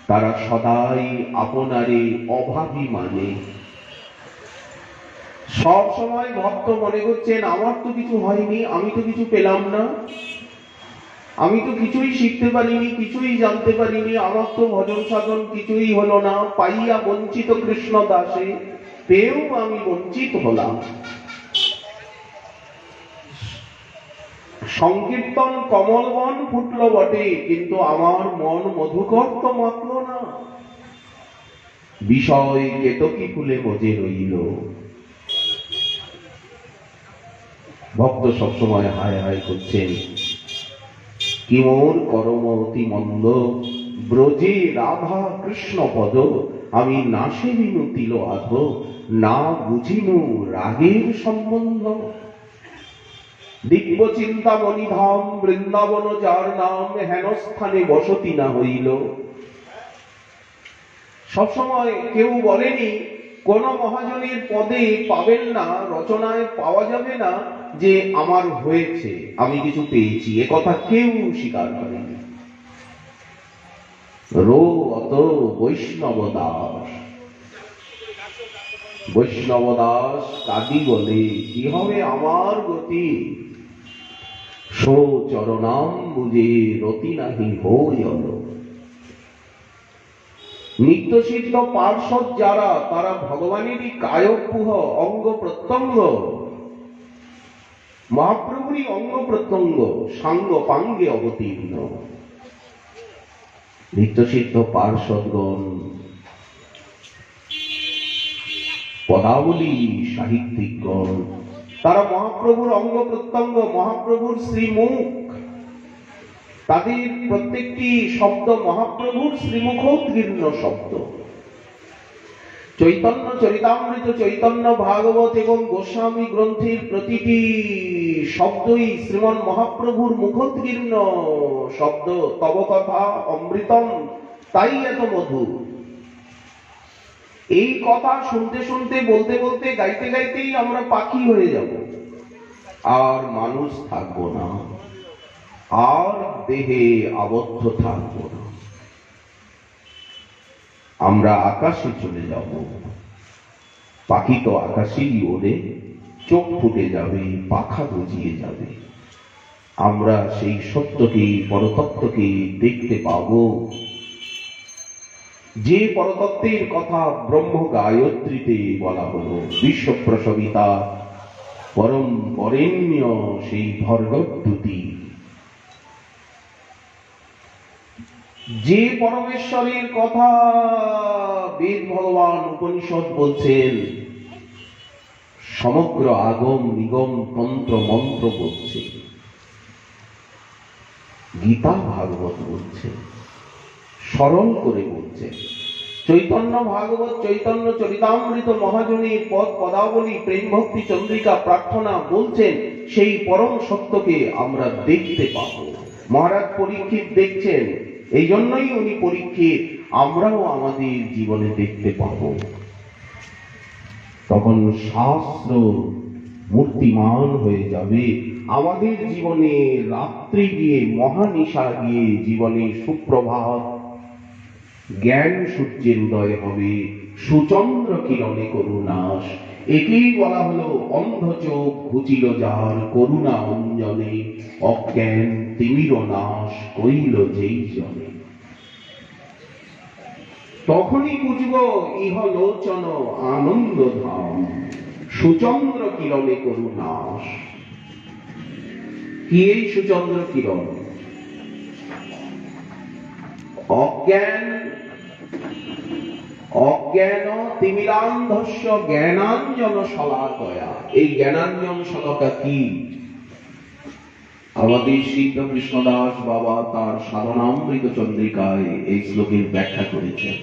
তারা সদাই আপনারে অভাবী মানে। সব সময় ভক্ত মনে করছেন আমার তো কিছু হয়নি, আমি তো কিছু পেলাম না, আমি তো কিছুই শিখতে পারিনি, কিছুই জানতে পারিনি, আমার তো ভজন সাধন কিছুই হলো না, পাইয়া বঞ্চিত কৃষ্ণ দাসে, পেয়েও আমি বঞ্চিত হলাম। সংকীর্তন কমলবন ফুটল বটে, কিন্তু আমার মন মধুকর তো মাতল না, বিষয় কেতকী ফুলে মজে রইল। ভক্ত সবসময় হায় হায় করছেন, কি মোর কর্ম অতি মন্দ, ব্রজে রাধা কৃষ্ণ পদ, আমি না সেবিনু তিল আধ, না বুঝিনু রাগের সম্বন্ধ। দিব্য চিন্তামণি ধাম বৃন্দাবন যার নাম, হেনস্থানে বসতি না হইল। সবসময় কেউ বলেনি কোন মহাজনের পদে পাবেন না, রচনায় পাওয়া যাবে না যে আমার হয়েছে, আমি কিছু পেয়েছি, এ কথা কেউ স্বীকার করেনি। রো অত বৈষ্ণব দাস, বৈষ্ণব দাস কাদি বলে, কি হবে আমার গতি, সো চরণাম বুঝে রতি নাহি হইল। নিত্যসিদ্ধ পার্ষদ যারা, তারা ভগবানেরই কায়পুহ, অঙ্গ প্রত্যঙ্গ, মহাপ্রভুরই অঙ্গ প্রত্যঙ্গ, সাঙ্গ পাঙ্গে অবতীর্ণ। নিত্যসিদ্ধ পার্ষদগণ পদাবলী সাহিত্যিকগণ, তারা মহাপ্রভুর অঙ্গ প্রত্যঙ্গ, মহাপ্রভুর শ্রীমুখ, তাদের প্রত্যেকটি শব্দ মহাপ্রভুর শ্রীমুখোদ্গীর্ণ শব্দ। চৈতন্য চরিতামৃত, চৈতন্য ভাগবত এবং গোস্বামী গ্রন্থের প্রতিটি শব্দই শ্রীমন মহাপ্রভুর মুখোদ্গীর্ণ শব্দ। তব কথা অমৃতম, তাই এত মধুর। এই কথা শুনতে শুনতে, বলতে বলতে, গাইতে গাইতেই আমরা পাখি হয়ে যাব, আর মানুষ থাকবো না, আর দেহে আবদ্ধ থাকবো না, আমরা আকাশে চলে যাব। পাখি তো আকাশেই ওড়ে, চোখ ফুটে যাবে, পাখা গজিয়ে যাবে। আমরা সেই সত্যকে, পরতত্ত্বকে দেখতে পাব, যে পরতত্ত্বের কথা ব্রহ্ম গায়ত্রীতে বলা হলো। বিশ্বপ্রসবিতা পরম বরেণ্য সেই ভর্গদ্যুতি, যে পরমেশ্বরের কথা বেদ ভগবান উপনিষদ বলছেন, সমগ্র আগম নিগম তন্ত্র মন্ত্র বলছে, গীতা ভাগবত বলছে, স্মরণ করে বলছে। চৈতন্য ভাগবত, চৈতন্য চরিতামৃত, মহাজনীর পদ পদাবলী, প্রেম ভক্তি চন্দ্রিকা, প্রার্থনা বলছেন সেই পরম সত্যকে আমরা দেখতে পাবো। মহারাজ পরীক্ষিত দেখছেন, এই জন্যই উনি পরীক্ষিত, আমরাও আমাদের জীবনে দেখতে পাবো। তখন শাস্ত্র মূর্তিমান হয়ে যাবে আমাদের জীবনে। রাত্রি গিয়ে, মহানিশা গিয়ে জীবনে সুপ্রভাত, জ্ঞান সূর্যের উদয় হবে, সুচন্দ্র কিরণে করুণাস। একেই বলা হলো অন্ধ চোখ ঘুচিল যার, করুণা অঞ্জনে অজ্ঞান তিমির নাশ কইল যেই জনে। তখনই বুঝব ইহলোচন আনন্দ ধাম, সুচন্দ্র কিরণে করুণাস। কি এই সুচন্দ্র কিরণ? অজ্ঞান অজ্ঞান তিমিরান্ধস্য জ্ঞানাঞ্জন শলাকয়া। এই জ্ঞানাঞ্জন শলাকা কি? আমাদের সিদ্ধ কৃষ্ণদাস বাবা তার সাধনামৃত চন্দ্রিকায় এই শ্লোকের ব্যাখ্যা করেছেন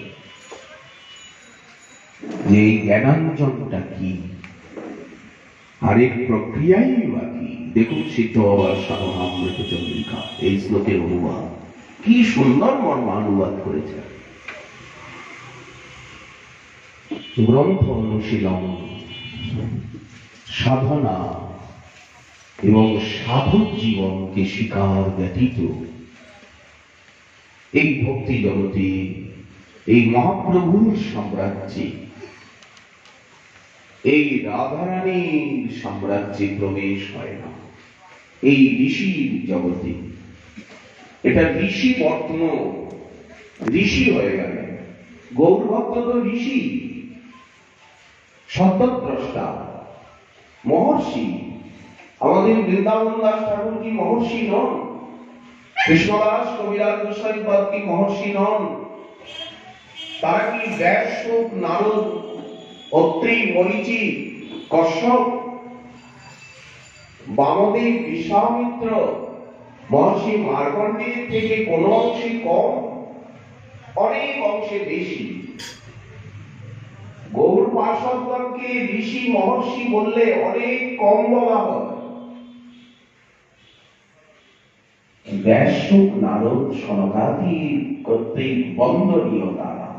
যে এই জ্ঞানাঞ্জনটা কি, আরেক প্রক্রিয়াই বা কি। দেখুন সিদ্ধ বাবার সাধনামৃত চন্দ্রিকা, এই শ্লোকের অনুবাদ কি সুন্দর মর্মানুবাদ করেছেন। গ্রন্থ অনুশীলন, সাধনা এবং সাধক জীবনকে শিকার ব্যতীত এই ভক্তি জগতে, এই মহাপ্রভুর সাম্রাজ্যে, এই রাধারানীর সাম্রাজ্যে প্রবেশ হয় না। এই ঋষির জগতে, এটা ঋষি বর্তম, ঋষি হয়ে গেল। গৌরভক্ত তো ঋষি, সত্যদ্রষ্টা, মহর্ষি। আমাদের বৃন্দাবন দাস ঠাকুর কি মহর্ষি নন? কৃষ্ণদাস কবিরাজ গোস্বামী পাদ কি মহর্ষি নন? তারা কি ব্যাস, শুক, নারদ, অত্রি, মরীচি, কশ্যপ, বামদেব, বিশ্বামিত্র, মহর্ষি মার্কণ্ডেয় থেকে কোন অংশে কম? অনেক অংশে বেশি। গৌর পার্ষদগণকে ঋষি মহর্ষি বললে অনেক কম বলা হয়। ব্যাস, শুক, নারদ, সনকাদি কর্তৃক বন্দনীয় তারা।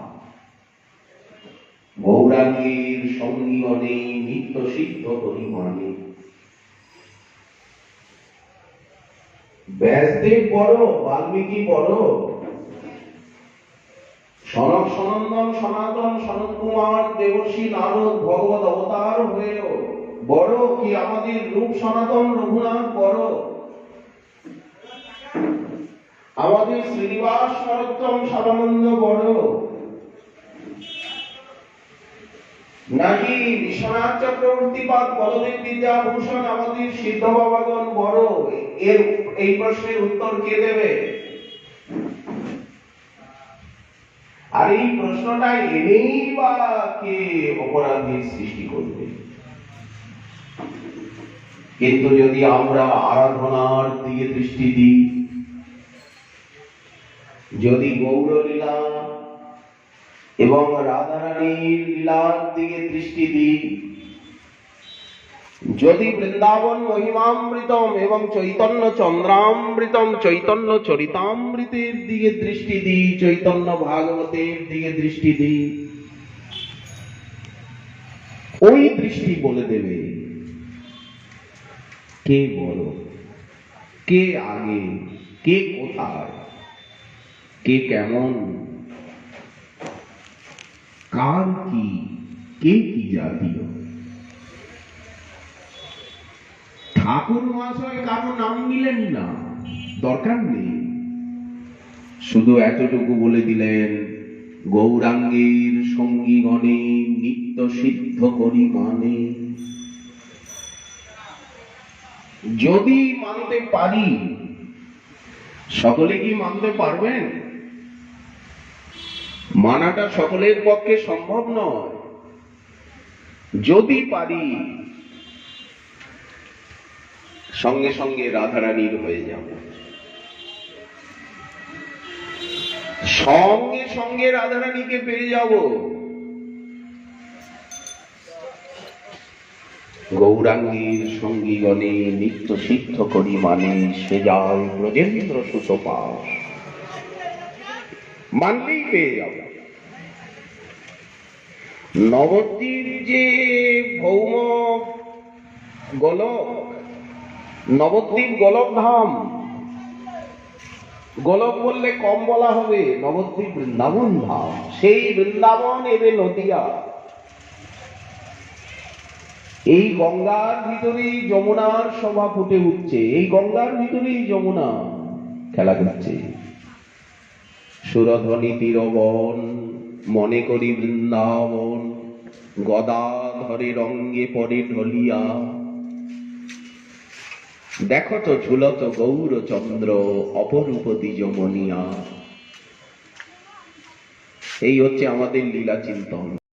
গৌরাঙ্গের সঙ্গীগণে নিত্য সিদ্ধ পরিমাণে। ব্যাসদেব বড়, বাল্মীকি বড়, সনক সনন্দন সনাতন সনত কুমার দেবর্ষি নারদ ভগবত অবতার হয়েও বড় কি আমাদের রূপ সনাতন রঘুনাথ বড়? আমাদের শ্রীনিবাস নরোত্তম সদানন্দ বড়? নাকি বিশ্বনাথ চক্রবর্তী পাদ বলদেব বিদ্যাভূষণ আমাদের সিদ্ধ বাবাগণ বড়? এই প্রশ্নের উত্তর কে দেবে? আর এই প্রশ্নটা এনেই বা কে অপরাধীর সৃষ্টি করবে? কিন্তু যদি আমরা আরাধনার দিকে দৃষ্টি দিই, যদি গৌরলীলা এবং রাধারানীর লীলার দিকে দৃষ্টি দিই, যদি বৃন্দাবন মহিমামৃতম এবং চৈতন্য চন্দ্রামৃতম চৈতন্য চরিতামৃতের দিকে দৃষ্টি দিই, চৈতন্য ভাগবতের দিকে দৃষ্টি দিই, ওই দৃষ্টি বলে দেবে কে বড়, কে আগে, কে কোথায়, কে কেমন, কার কি, কে কি জাতীয়। ঠাকুর মহাশয় কারো নাম নিলেন না, দরকার নেই, শুধু এতটুকু বলে দিলেন গৌরাঙ্গের সঙ্গীগণে নিত্য সিদ্ধ করি মানে। যদি মানতে পারি, সকলে কি মানতে পারবেন? মানাটা সকলের পক্ষে সম্ভব নয়। যদি পারি সঙ্গে সঙ্গে রাধারানীর হয়ে যাব, সঙ্গে সঙ্গে রাধারানীকে পেয়ে যাব। গৌরাঙ্গীর সঙ্গীগণে নিত্য সিদ্ধ করি মানে সে যায় ব্রজেন্দ্র সুতপাস। মানলেই পেয়ে যাব। নবদ্বীপ যে ভৌম গোলক, নবদ্বীপ গোলক ধাম, গোলক বললে কম বলা হবে, নবদ্বীপ বৃন্দাবন ধাম। সেই বৃন্দাবন এবে নদিয়া। এই গঙ্গার ভিতরেই যমুনার শোভা ফুটে উঠছে, এই গঙ্গার ভিতরেই যমুনা খেলা করছে। সুরধ্বনি তীরবন মনে করি বৃন্দাবন, গদা ধরে রঙ্গে পরে ঢলিয়া। দেখো তো ঝুলত গৌরচন্দ্র অপরূপ দ্বিজমনিয়া। এই হচ্ছে আমাদের লীলা চিন্তন।